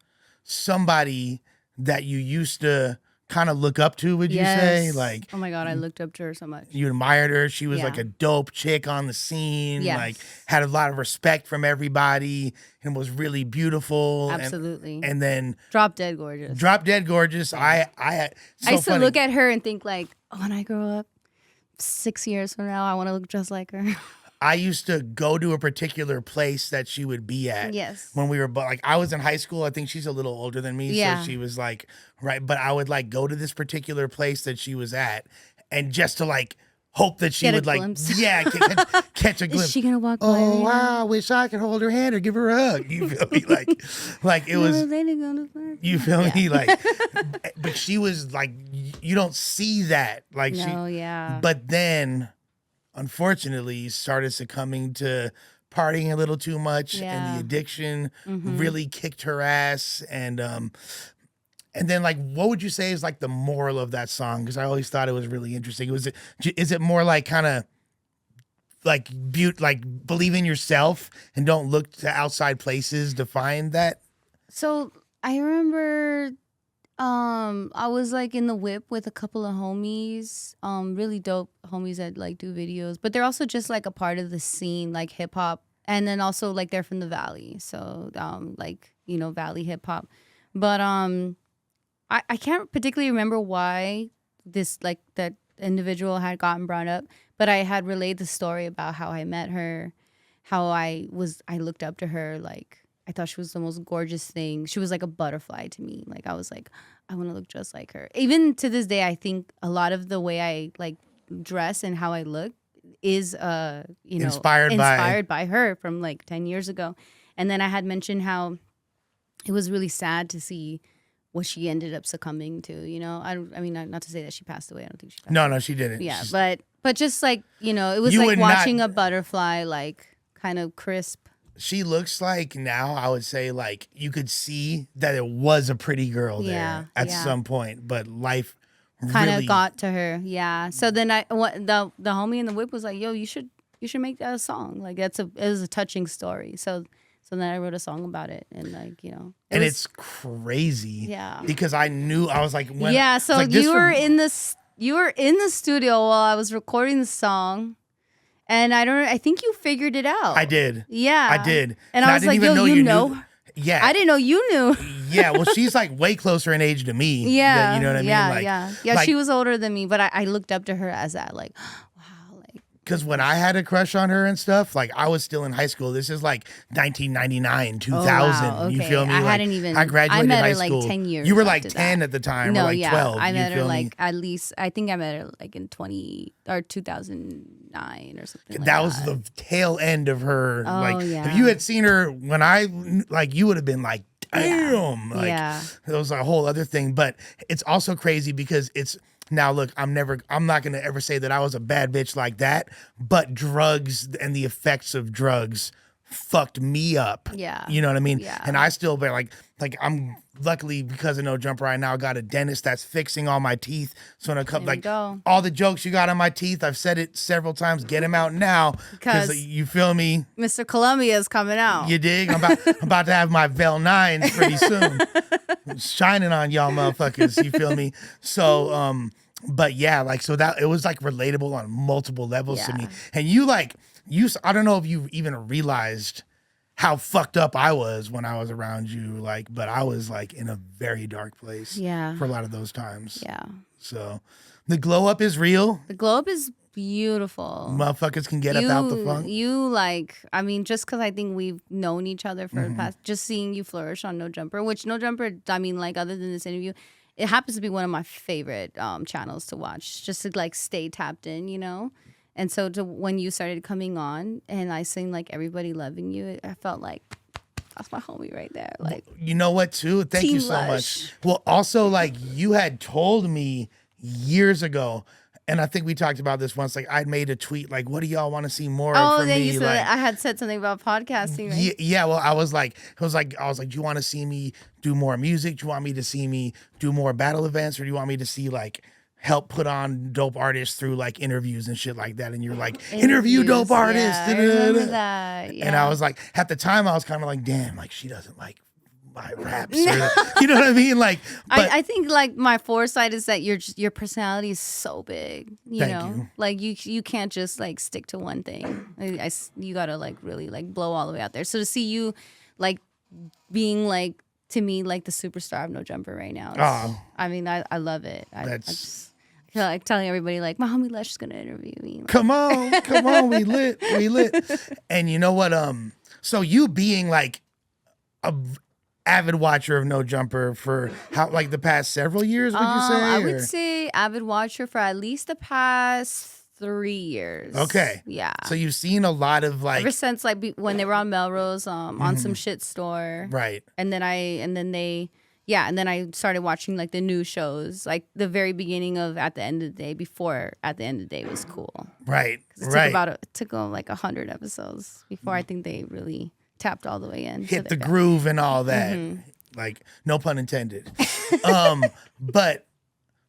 somebody that you used to kind of look up to, would you say? Like, oh my God, I looked up to her so much. You admired her. She was Yeah. like a dope chick on the scene. Yes. Like, had a lot of respect from everybody and was really beautiful. Absolutely. And then Drop dead gorgeous. Drop dead gorgeous. I used to look at her and think like, oh, when I grow up 6 years from now, I want to look just like her. I used to go to a particular place that she would be at. Yes. When we were like, I was in high school. I think she's a little older than me. Yeah. So she was like, right. But I would like go to this particular place that she was at, and just to like hope that she Get a would like, glimpse. yeah, catch a glimpse. Is she gonna walk by? Oh wow! I wish I could hold her hand or give her a hug. You feel me? Like it was. You feel me? Like, but she was like, you don't see that. Like yeah. But then, unfortunately, started succumbing to partying a little too much, and the addiction really kicked her ass. And then, like, what would you say is like the moral of that song? Because I always thought it was really interesting. Is it more like kind of like believe in yourself and don't look to outside places to find that? So I remember I was like in the whip with a couple of homies, really dope homies that like do videos, but they're also just like a part of the scene, like hip hop, and then also like they're from the Valley, so like, you know, Valley hip hop. But I can't particularly remember why this like that individual had gotten brought up, but I had relayed the story about how I met her, how I looked up to her, like I thought she was the most gorgeous thing. She was like a butterfly to me. Like I was like, I want to look just like her. Even to this day, I think a lot of the way I like dress and how I look is you know, inspired by her from like 10 years ago. And then I had mentioned how it was really sad to see what she ended up succumbing to, you know. I mean, not to say that she passed away. I don't think she passed away. No, she didn't. Yeah, but just like, you know, it was like watching a butterfly, like kind of crisp. She looks like now, I would say, like you could see that it was a pretty girl there at some point, but life kind of really got to her. Yeah. So then the homie in the whip was like, "Yo, you should make that a song. Like it was a touching story." So then I wrote a song about it, and like, you know, it's crazy. Yeah. Because I was like, when so like, you were in the studio while I was recording the song. And I think you figured it out. I did. Yeah. I did. And I was like, yo, you know? Yeah. I didn't know you knew. Yeah. Well, she's like way closer in age to me. Yeah. You know what I mean? Yeah. Like, she was older than me, but I looked up to her as that, like, wow. Like, because when I had a crush on her and stuff, like I was still in high school. This is like 1999, 2000. Wow, okay. You feel me? I graduated met high her school. like 10 years. You were like 10 that. at the time, no, or like 12. I met her like me? at least, I think I met her like in 2009 or something like that. That was the tail end of her. Oh, like, yeah. if you had seen her when you would have been like, damn. Yeah. Like, it was a whole other thing. But it's also crazy because now look, I'm not going to ever say that I was a bad bitch like that, but drugs and the effects of drugs fucked me up. Yeah. You know what I mean? Yeah. And I still bear like I'm luckily, because of No Jump right now, I got a dentist that's fixing all my teeth. So in a couple, like all the jokes you got on my teeth, I've said it several times, get them out now. Because you feel me? Mr. Columbia is coming out. You dig? I'm about to have my Vel Nines pretty soon. Shining on y'all motherfuckers. You feel me? So, but yeah, like, so that it was like relatable on multiple levels to me. And I don't know if you even realized how fucked up I was when I was around you, like, but I was like in a very dark place for a lot of those times. Yeah. So the glow up is real. The glow up is beautiful. Motherfuckers can get up out the funk. You I mean, just because I think we've known each other for the past, just seeing you flourish on No Jumper, which No Jumper, I mean, like other than this interview, it happens to be one of my favorite channels to watch, just to like stay tapped in, you know? And so when you started coming on and I seen like everybody loving you, I felt like that's my homie right there. Like, you know what, too? Thank you so much. Well, also, like, you had told me years ago, and I think we talked about this once, like, I'd made a tweet, like, what do y'all want to see more from me? You said like, I had said something about podcasting, right? Yeah, well, I was like, do you want to see me do more music? Do you want me to see me do more battle events? Or do you want me to see, like, help put on dope artists through like interviews and shit like that? And you're like, interview dope artists. Yeah, I remember that. Yeah. And I was like, at the time I was kind of like, damn, like she doesn't like my raps. Or, you know what I mean? Like, but, I think like my foresight is that your personality is so big, you know, like you can't just like stick to one thing. You gotta like really like blow all the way out there. So to see you like being like, to me, like the superstar of No Jumper right now. I mean, I love it. I feel like telling everybody like, my homie Lush is gonna interview me. Like, come on, we lit. And you know what? So you being like a avid watcher of No Jumper for how like the past several years, would you say? I would say avid watcher for at least the past 3 years. Okay. Yeah. So you've seen a lot of like ever since like when they were on Melrose, on some shit store. Right. And then I started watching like the new shows, like the very beginning of At the End of the Day, before At the End of the Day was cool. Right. It took like 100 episodes before I think they really tapped all the way in. Hit the groove and all that. Like, no pun intended. But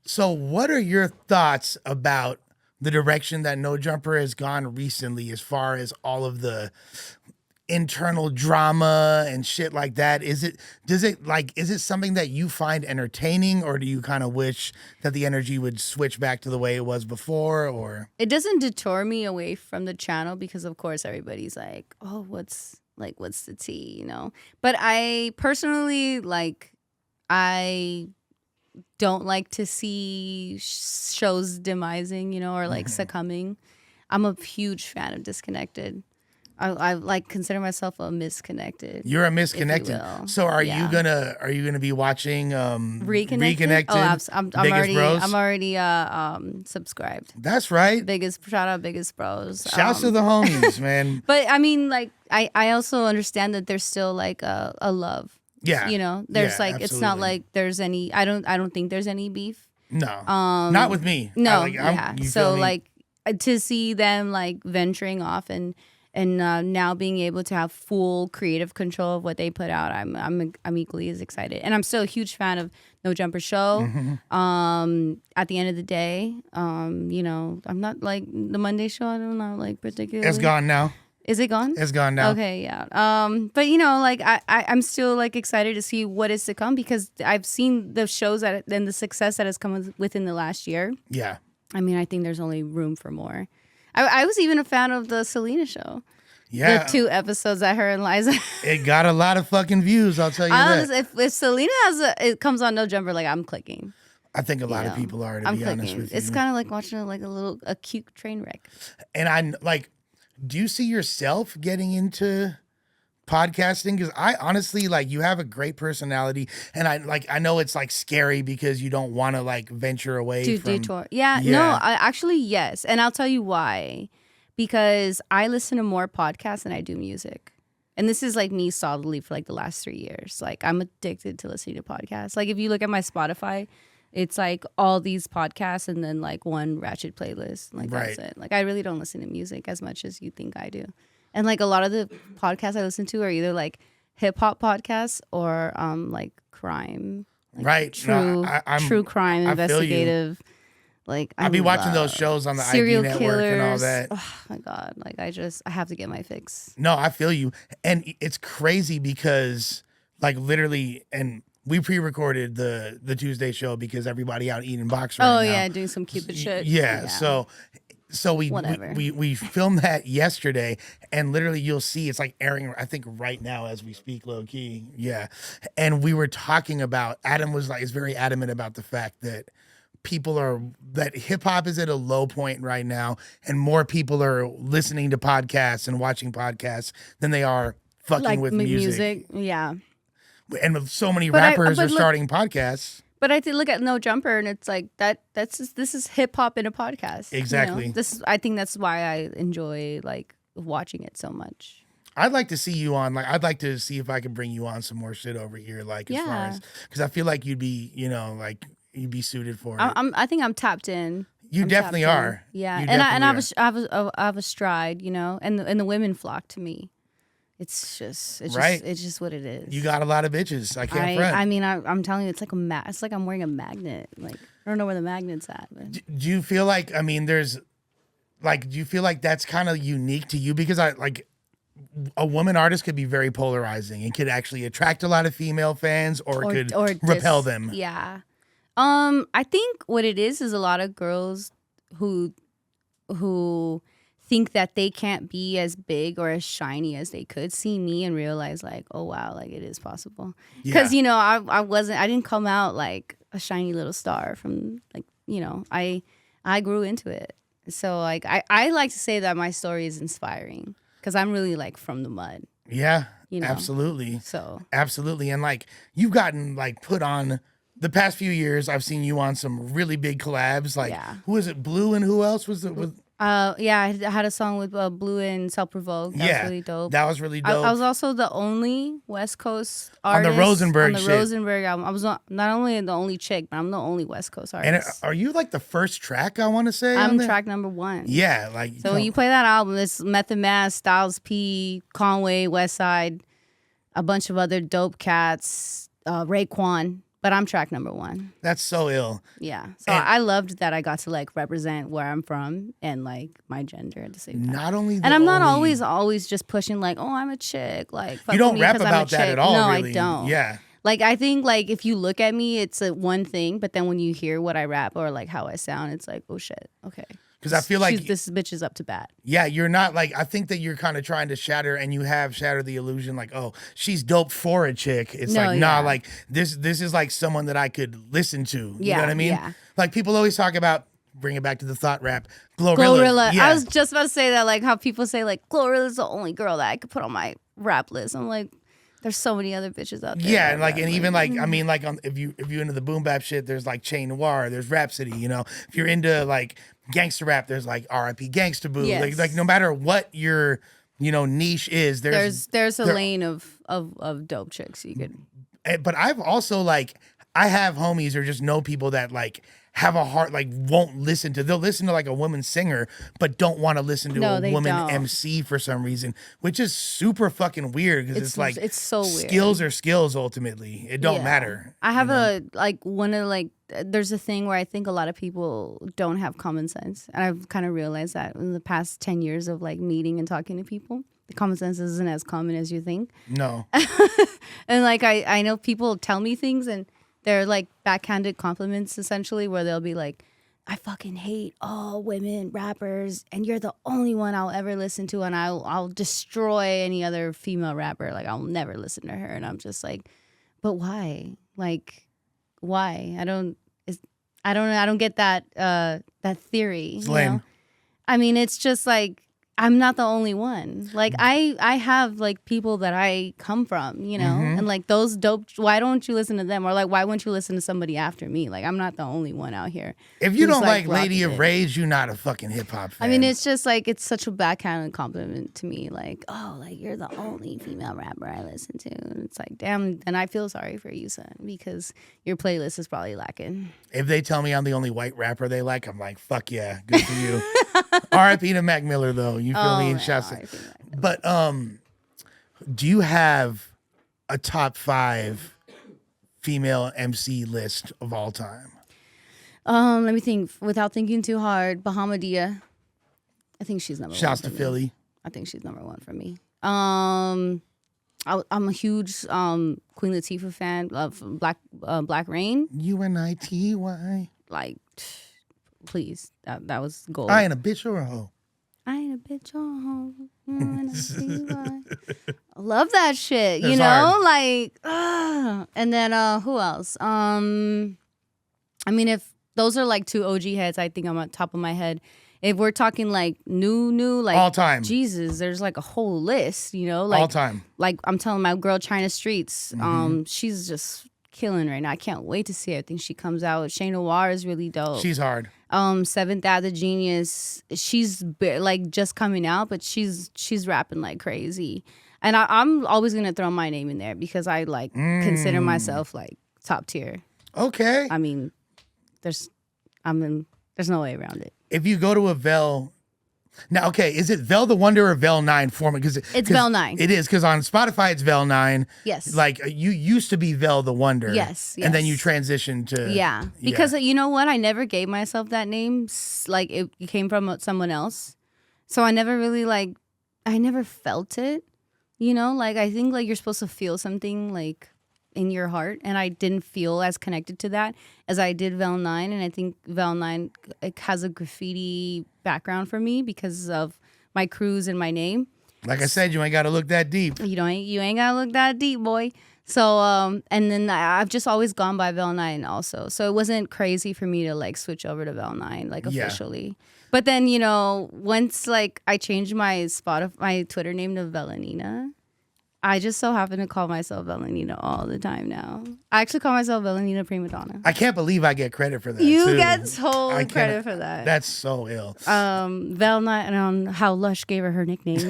so what are your thoughts about the direction that No Jumper has gone recently as far as all of the internal drama and shit like that? Is it something that you find entertaining, or do you kind of wish that the energy would switch back to the way it was before? Or it doesn't deter me away from the channel because of course everybody's like, oh, what's the tea, you know? But I personally I don't like to see shows demising, you know, or like succumbing. I'm a huge fan of Disconnected. I like consider myself a misconnected. You're a misconnected. So are you gonna be watching Reconnected? Oh, I'm already subscribed. That's right. Shout out Biggest Bros. Shouts to the homies, man. But I mean, like I also understand that there's still like a love. Yeah. You know, there's absolutely. It's not like there's any. I don't think there's any beef. No. Not with me. No. Yeah. So like to see them like venturing off and now being able to have full creative control of what they put out, I'm equally as excited. And I'm still a huge fan of No Jumper Show. At the End of the Day, you know, I'm not like the Monday Show. I don't know, like particularly. It's gone now. Is it gone? It's gone now. Okay, yeah. But you know, like I'm still like excited to see what is to come because I've seen the shows and the success that has come within the last year. Yeah. I mean, I think there's only room for more. I was even a fan of the Selena show. Yeah. The 2 episodes that her and Liza. It got a lot of fucking views, I'll tell you that. If Selena it comes on No Jumper, like I'm clicking. I think a lot of people are, to be honest with you. It's kind of like watching a cute train wreck. And do you see yourself getting into podcasting? Because I honestly, like, you have a great personality, and I know it's like scary because you don't want to like venture away from detour. No, actually yes, and I'll tell you why. Because I listen to more podcasts than I do music, and this is like me solidly for like the last 3 years. Like I'm addicted to listening to podcasts. Like if you look at my Spotify, it's like all these podcasts and then like one ratchet playlist. Like that's it. Like I really don't listen to music as much as you think I do. And like a lot of the podcasts I listen to are either like hip hop podcasts or like crime. Like true crime, investigative. Like I'll be watching those shows on the serial ID killers. Network and all that. Oh my God. Like I have to get my fix. No, I feel you. And it's crazy because like literally, and we pre-recorded the Tuesday show because everybody out eating box right now. Oh yeah, doing some Cupid shit. Yeah. So we filmed that yesterday, and literally you'll see it's like airing, I think right now as we speak, low key. Yeah. And we were talking about, Adam is very adamant about the fact that that hip hop is at a low point right now, and more people are listening to podcasts and watching podcasts than they are fucking like with music. Yeah. And with so many But rappers are starting podcasts. But I look at No Jumper and it's like this is hip hop in a podcast. Exactly. You know? I think that's why I enjoy like watching it so much. I'd like to see you on, like, I'd like to see if I could bring you on some more shit over here, like, as far as, because I feel like you'd be, you know, like, you'd be suited for it. I think I'm tapped in. You definitely are. Yeah, I have a stride, you know, and the women flock to me. It's just what it is. You got a lot of bitches. I can't front. I mean, I'm telling you, it's like it's like I'm wearing a magnet. Like, I don't know where the magnet's at. But. Do you feel like, I mean, do you feel like that's kind of unique to you? Because a woman artist could be very polarizing and could actually attract a lot of female fans or could repel them. Yeah. I think what it is a lot of girls who think that they can't be as big or as shiny as they could see me and realize like, oh wow, like it is possible. Because you know, I didn't come out like a shiny little star from like, you know, I grew into it. So like I like to say that my story is inspiring because I'm really like from the mud. Yeah, you know? Absolutely. So absolutely, and like you've gotten like put on. The past few years, I've seen you on some really big collabs. Like, who is it? Blue and who else was it? Yeah, I had a song with Blue and Self Provoked. That was really dope. That was really dope. I was also the only West Coast artist on the Rosenberg Rosenberg album. I was not only the only chick, but I'm the only West Coast artist. And are you like the first track? I want to say I'm track number 1. Yeah, like so when you play that album, it's Method Man, Styles P, Conway, Westside, a bunch of other dope cats, Raekwon. But I'm track number 1. That's so ill. Yeah. So I loved that I got to like represent where I'm from and like my gender at the same time. Not only and I'm not always just pushing like, oh, I'm a chick. Like you don't rap about that at all. No, really. I don't. Yeah. Like I think like if you look at me, it's a one thing, but then when you hear what I rap or like how I sound, it's like, oh shit, okay. Because I feel like this bitch is up to bat. Yeah, you're not like, I think that you're kind of trying to shatter, and you have shattered the illusion like, oh, she's dope for a chick. It's nah, like this is like someone that I could listen to. You know what I mean? Yeah. Like people always talk about, bring it back to the Thot Rap, Glorilla. Yeah. I was just about to say that, like how people say like Glorilla's the only girl that I could put on my rap list. I'm like, there's so many other bitches out there. Yeah, and like, and even like, I mean, like, if you into the boom bap shit, there's like Chain Noir, there's Rhapsody. You know, if you're into like gangster rap, there's like R.I.P. Gangsta Boo. Yes. Like no matter what your niche is, there's a lane of dope chicks you could. But I've also like, I have homies or just know people that like have a heart, like won't listen to, they'll listen to like a woman singer, but don't want to listen to a woman MC for some reason, which is super fucking weird because it's like, it's so weird. Skills are skills ultimately. It don't matter. I have there's a thing where I think a lot of people don't have common sense. And I've kind of realized that in the past 10 years of like meeting and talking to people, the common sense isn't as common as you think. No. And like, I know people tell me things and they're like backhanded compliments essentially where they'll be like, I fucking hate all women rappers and you're the only one I'll ever listen to and I'll destroy any other female rapper. Like I'll never listen to her. And I'm just like, but why? Like, why? I don't get that that theory. It's lame. Know? I mean, it's just like I'm not the only one. Like I have like people that I come from, you know, and like those dope. Why don't you listen to them? Or like why wouldn't you listen to somebody after me? Like I'm not the only one out here. If you don't like Lady of Rage, you're not a fucking hip hop fan. I mean, it's just like it's such a backhanded compliment to me. Like, oh, like you're the only female rapper I listen to. And it's like, damn. And I feel sorry for you, son, because your playlist is probably lacking. If they tell me I'm the only white rapper they like, I'm like, fuck yeah, good for you. R.I.P. to Mac Miller though. You feel me? And shouts. But do you have a top 5 female MC list of all time? Let me think. Without thinking too hard, Bahamadia. I think she's number 1. Shouts to Philly. I think she's number 1 for me. I'm a huge Queen Latifah fan of Black Rain. UNITY. Like, please, that was gold. I ain't a bitch or a hoe. I ain't a bitch or a hoe. UNITY. I love that shit. That's you know, hard. like, and then who else? I mean, if those are like two OG heads. I think I'm on top of my head. If we're talking like new, like all time, Jesus, there's like a whole list, you know, like all time. Like I'm telling my girl China Streets, she's just killing right now. I can't wait to see everything she comes out with. Shea Noir is really dope. She's hard. Seventh Ave the Genius, she's like just coming out, but she's rapping like crazy. And I'm always gonna throw my name in there because I like consider myself like top tier. Okay. I mean, there's no way around it. If you go to a Vel, now, okay, is it Vel the Wonder or Vel Nine format? Because it's Vel Nine. It is, because on Spotify it's Vel Nine. Yes. Like you used to be Vel the Wonder. Yes. And then you transitioned to. Yeah. Because you know what? I never gave myself that name. Like it came from someone else. So I never really I never felt it. You know, like I think like you're supposed to feel something like in your heart, and I didn't feel as connected to that as I did Vel 9, and I think Vel 9 has a graffiti background for me because of my crews and my name. Like I said, you ain't got to look that deep. You ain't got to look that deep, boy. So and then I've just always gone by Vel 9 also. So it wasn't crazy for me to like switch over to Vel 9 like officially. But then, you know, once like I changed my Twitter name to Velanina, I just so happen to call myself Velanina all the time now. I actually call myself Velanina Prima Donna. I can't believe I get credit for that. You get total credit for that. That's so ill. Vel Nine, on how Lush gave her nickname.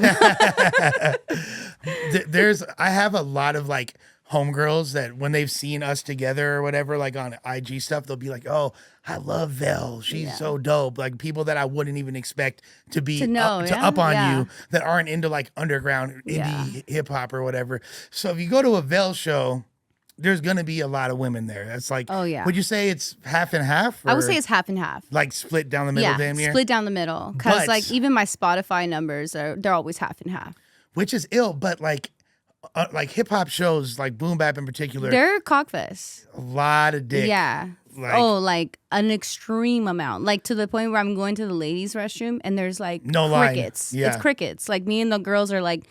I have a lot of like homegirls that when they've seen us together or whatever, like on IG stuff, they'll be like, "Oh, I love Vel. She's so dope." Like people that I wouldn't even expect to be up on you that aren't into like underground indie hip hop or whatever. So if you go to a Vel show, there's gonna be a lot of women there. That's like, would you say it's half and half? I would say it's half and half. Like split down the middle, damn near. Split down the middle. Because like even my Spotify numbers they're always half and half. Which is ill, but like hip hop shows, like boom bap in particular, they're cockfest. A lot of dick. Yeah. Like an extreme amount, like to the point where I'm going to the ladies' restroom and there's like crickets. Yeah. It's crickets. Like me and the girls are like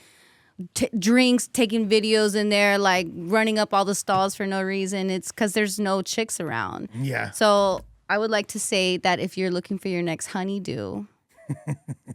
drinks, taking videos in there, like running up all the stalls for no reason. It's because there's no chicks around. Yeah. So I would like to say that if you're looking for your next honeydew,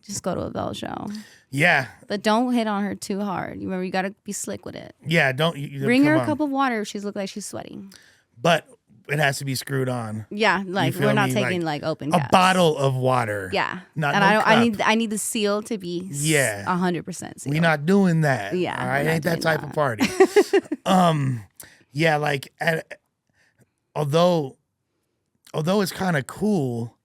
just go to a Vel show. Yeah. But don't hit on her too hard. You remember, you got to be slick with it. Yeah, don't. Bring her a cup of water if she's look like she's sweating. But it has to be screwed on. Yeah, like we're not taking like open caps. A bottle of water. Yeah. Not and cup. I need the seal to be 100% seal. We're not doing that. Yeah. All right, ain't that type of party. Yeah, like although it's kind of cool,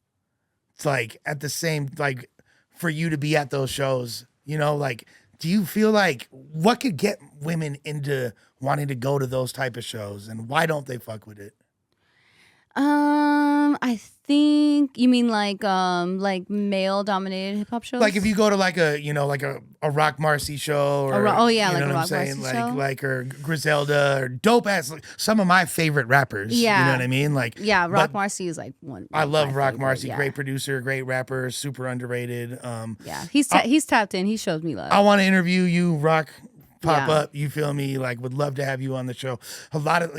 it's like at the same like for you to be at those shows, you know, like do you feel like what could get women into wanting to go to those type of shows, and why don't they fuck with it? I think you mean like male dominated hip hop shows. Like if you go to like a Rock Marcy show or like what a I'm Rock saying? Marcy show, like or Griselda or dope ass, like, some of my favorite rappers. Yeah, you know what I mean. Like Rock Marcy is like one. I love Rock Marcy, great producer, great rapper, super underrated. He's tapped in. He shows me love. I want to interview you, Rock. Pop up, you feel me? Like, would love to have you on the show. A lot of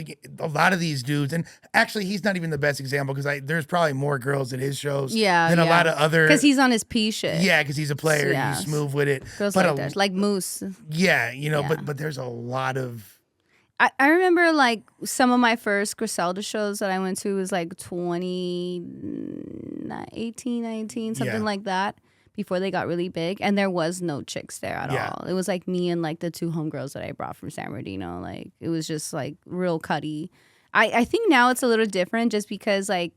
these dudes, and actually, he's not even the best example because there's probably more girls at his shows than a lot of other. Because he's on his P shit. Yeah, because he's a player. He's smooth with it. Girls like that, like Moose. Yeah, but there's a lot of. I remember like some of my first Griselda shows that I went to was like 2018, 19, something like that. Before they got really big, and there was no chicks there at all. It was like me and like the two homegirls that I brought from San Bernardino. Like it was just like real cutty. I think now it's a little different just because like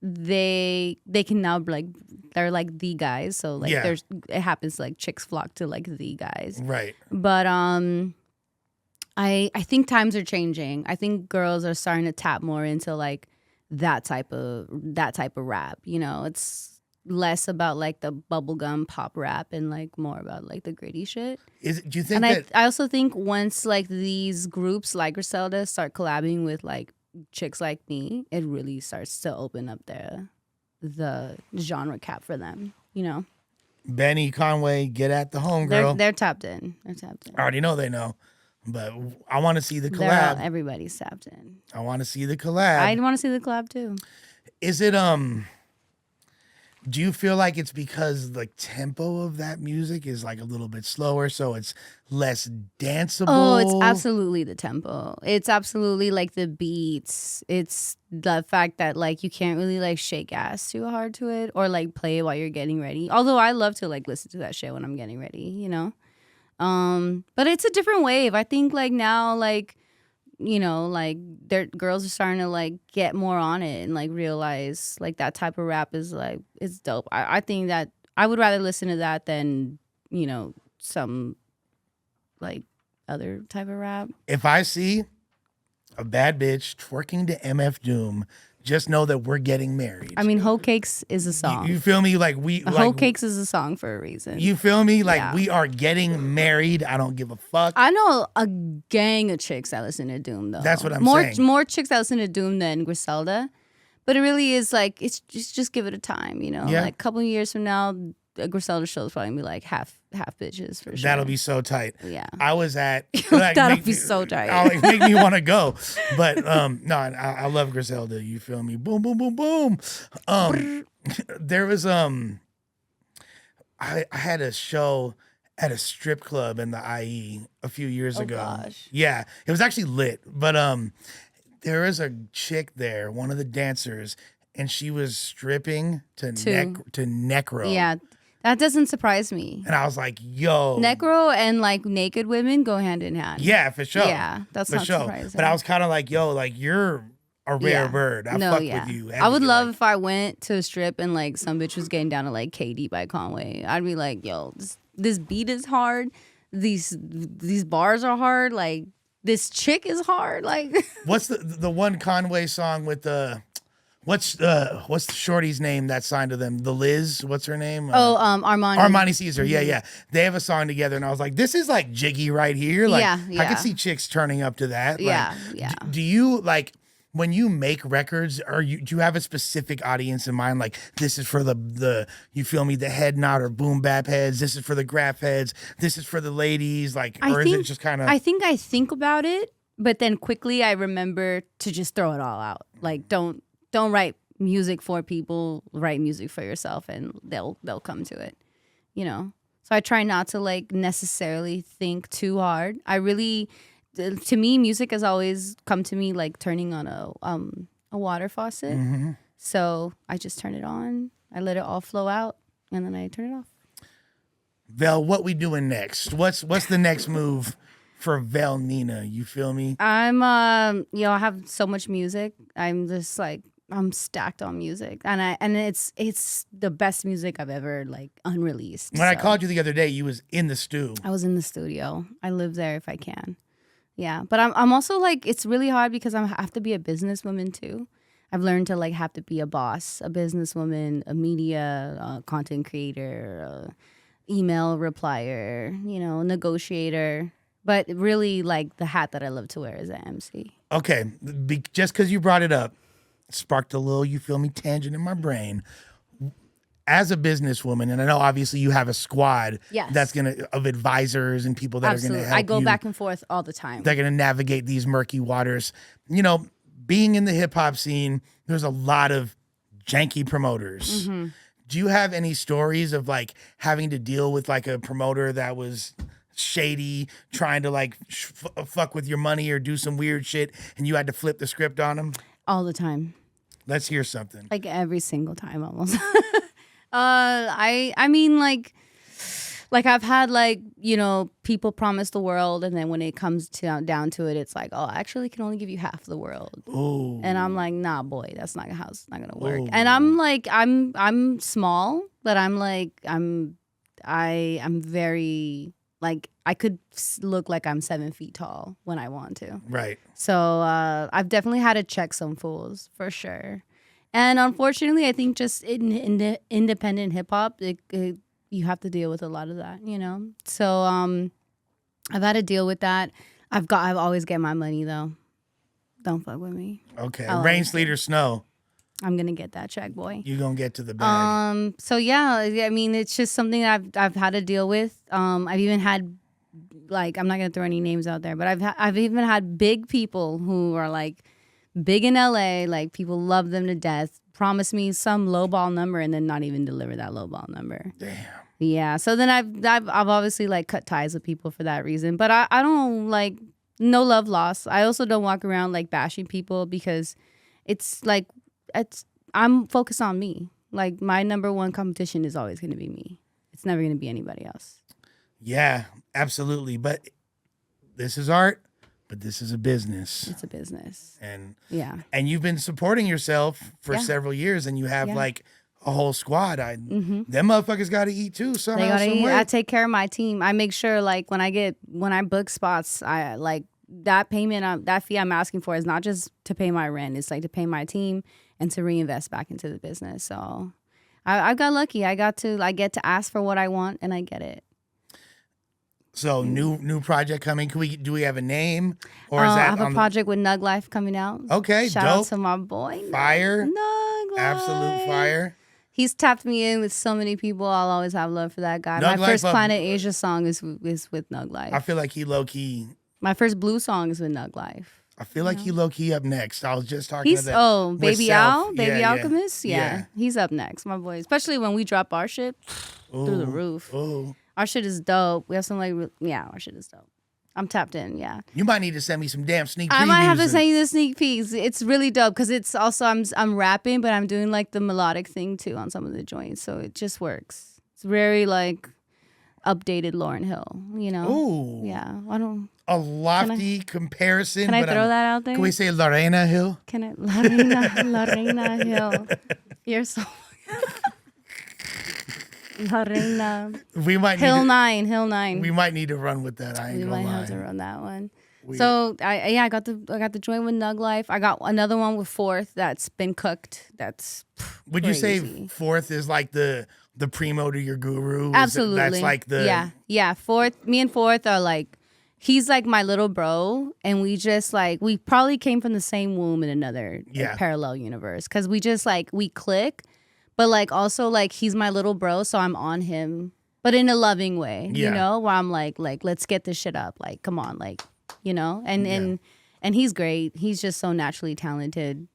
they can now like they're like the guys. So like it happens like chicks flock to like the guys. Right. But I think times are changing. I think girls are starting to tap more into like that type of rap. You know, it's less about like the bubblegum pop rap and like more about like the gritty shit. Do you think I also think once like these groups like Griselda start collabing with like chicks like me, it really starts to open up the genre cap for them, you know? Benny, Conway, get at the homegirl. They're tapped in. I already know they know. But I want to see the collab. Everybody's tapped in. I want to see the collab. I want to see the collab too. Is it do you feel like it's because the tempo of that music is like a little bit slower, so it's less danceable? Oh, it's absolutely the tempo. It's absolutely like the beats. It's the fact that like you can't really like shake ass too hard to it or like play it while you're getting ready. Although I love to like listen to that shit when I'm getting ready, you know? But it's a different wave. I think like now, like, you know, like girls are starting to like get more on it and like realize like that type of rap is like it's dope. I think that I would rather listen to that than, you know, some like other type of rap. If I see a bad bitch twerking to MF Doom, just know that we're getting married. I mean, Hoe Cakes is a song. You feel me? Like Hoe Cakes is a song for a reason. You feel me? Like Yeah. we are getting married. I don't give a fuck. I know a gang of chicks that listen to Doom though. That's what I'm more, saying. More chicks that listen to Doom than Griselda. But it really is like it's just give it a time, you know. Yeah. Like a couple of years from now, a Griselda show is probably gonna be like half bitches for sure. That'll be so tight. Yeah. I was at That'll be so tight. Like, make me want to go. But no, I love Griselda. You feel me? Boom, boom, boom, boom. There was I had a show at a strip club in the IE a few years ago. Gosh. Yeah, it was actually lit. But there was a chick there, one of the dancers, and she was stripping to necro. Yeah. That doesn't surprise me. And I was like, yo. Necro and like naked women go hand in hand. Yeah, for sure. Yeah, that's for not sure. surprising. But I was kind of like, yo, like you're a rare bird. I fuck with you. I would heavy, love like- if I went to a strip and like some bitch was getting down to like KD by Conway. I'd be like, yo, this beat is hard. These bars are hard. Like this chick is hard. Like What's the one Conway song with the what's the shorty's name that signed to them? The Liz, what's her name? Armani. Armani Caesar. Yeah. They have a song together, and I was like, this is like jiggy right here. Like I Yeah. could see chicks turning up to that. Like, Yeah. Do you like when you make records, do you have a specific audience in mind? Like this is for the you feel me, the head nod or boom bap heads. This is for the graph heads. This is for the ladies. Like, or is it just kind of? I think about it, but then quickly I remember to just throw it all out. Like don't write music for people. Write music for yourself, and they'll come to it. You know. So I try not to like necessarily think too hard. I really. To me, music has always come to me like turning on a water faucet. Mm-hmm. So I just turn it on, I let it all flow out, and then I turn it off. Vel, what we doing next? What's the next move for Vel Nina? You feel me? I'm I have so much music. I'm just like I'm stacked on music, and it's the best music I've ever like unreleased. When I called you the other day, you was in the stew. I was in the studio. I live there if I can. Yeah, but I'm also like it's really hard because I have to be a businesswoman too. I've learned to like have to be a boss, a businesswoman, a media content creator, email replier, you know, negotiator. But really, like the hat that I love to wear is an MC. Okay, just because you brought it up, sparked a little, you feel me, tangent in my brain. As a businesswoman, and I know obviously you have a squad Yes. that's of advisors and people that Absolutely, are gonna help I go you. back and forth all the time. They're gonna navigate these murky waters. You know, being in the hip hop scene, there's a lot of janky promoters. Mm-hmm. Do you have any stories of like having to deal with like a promoter that was shady, trying to like fuck with your money or do some weird shit, and you had to flip the script on them? All the time. Let's hear something. Like every single time almost. I mean like I've had like, you know, people promise the world and then when it comes down to it, it's like, oh, I actually can only give you half the world. Ooh. And I'm like, nah, boy, that's not how it's not gonna work. Ooh. And I'm like, I'm small, but I'm like, I'm very like I could look like I'm 7 feet tall when I want to. Right. So I've definitely had to check some fools for sure. And unfortunately, I think just in independent hip hop, you have to deal with a lot of that, you know. So I've had to deal with that. I've always get my money though. Don't fuck with me. Okay. I'll Rain, always sleet, or snow. I'm gonna get that check, boy. You gonna get to the bag. So yeah, I mean, it's just something that I've had to deal with. I've even had like I'm not gonna throw any names out there, but I've even had big people who are like big in LA, like people love them to death, promise me some lowball number and then not even deliver that lowball number. Damn. Yeah. So then I've obviously like cut ties with people for that reason. But I don't like no love lost. I also don't walk around like bashing people because it's like I'm focused on me. Like my number one competition is always going to be me. It's never going to be anybody else. Yeah, absolutely. But this is art, but this is a business. It's a business. And yeah. And you've been supporting yourself for Yeah. several years, and you have Yeah. like a whole squad. Them motherfuckers got to eat too somehow. They gotta some eat. way. I take care of my team. I make sure like when I book spots, I like that payment, that fee I'm asking for is not just to pay my rent. It's like to pay my team and to reinvest back into the business. So I got lucky. I get to ask for what I want and I get it. So new project coming. Do we have a name, or is I that have a project with Nug Life coming out. Okay, Shout dope. out to my boy. Fire. Nug Life. Absolute fire. He's tapped me in with so many people. I'll always have love for that guy. Nug My Life first up- Planet Asia song is with Nug Life. I feel like he low key. My first blue song is with Nug Life. I feel like he low key up next. I was just talking to that. with Baby Self. Al, Baby Yeah, Alchemist. Yeah, he's up next, my boy. Especially when we drop our shit through the roof. Ooh. Our shit is dope. We have some our shit is dope. I'm tapped in. Yeah, You might need to send me some damn sneak previews. I might have to and- send you the sneak peeks. It's really dope because it's also I'm rapping, but I'm doing like the melodic thing too on some of the joints, so it just works. It's very like updated Lauryn Hill, you know. Ooh. Yeah, I don't. A lofty comparison. Can I but throw that out there? Can we say Lorena Hill? Can I? La Reina Hill. You're so. La Reina. We might Hill need 9. we might need to run with that. I ain't We gonna might lie. have to run that one. So I got the joint with Nug Life. I got another one with Fourth that's been cooked. That's Would you say crazy. Fourth is like the primo to your guru? Absolutely. That's like the yeah. Fourth, me and Fourth are like, he's like my little bro, and we just like we probably came from the same womb in another parallel universe because we just like we click, but like also like he's my little bro, so I'm on him, but in a loving way, you know, where I'm like let's get this shit up, like come on, like you know, and he's great. He's just so naturally talented.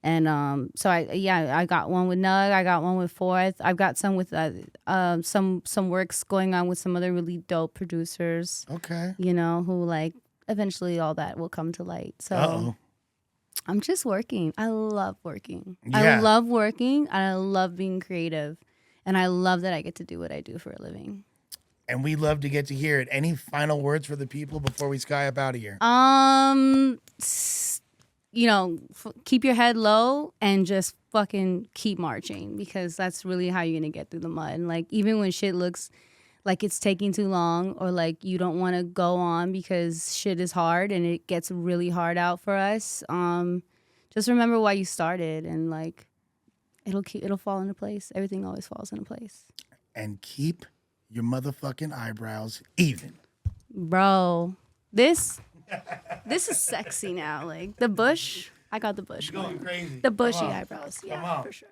And so I got one with Nug, I got one with Fourth, I've got some with some works going on with some other really dope producers. Okay. You know, who like eventually all that will come to light. So I'm just working. I love working. Yeah. I love working and I love being creative. And I love that I get to do what I do for a living. And we love to get to hear it. Any final words for the people before we sky up out of here? You know, keep your head low and just fucking keep marching because that's really how you're gonna get through the mud. And like even when shit looks like it's taking too long or like you don't want to go on because shit is hard and it gets really hard out for us, just remember why you started and like it'll fall into place. Everything always falls into place. And keep your motherfucking eyebrows even. Bro, this is sexy now. Like the bush, I got the bush. Going crazy. The bushy Come on. eyebrows. Yeah, Come on. for sure.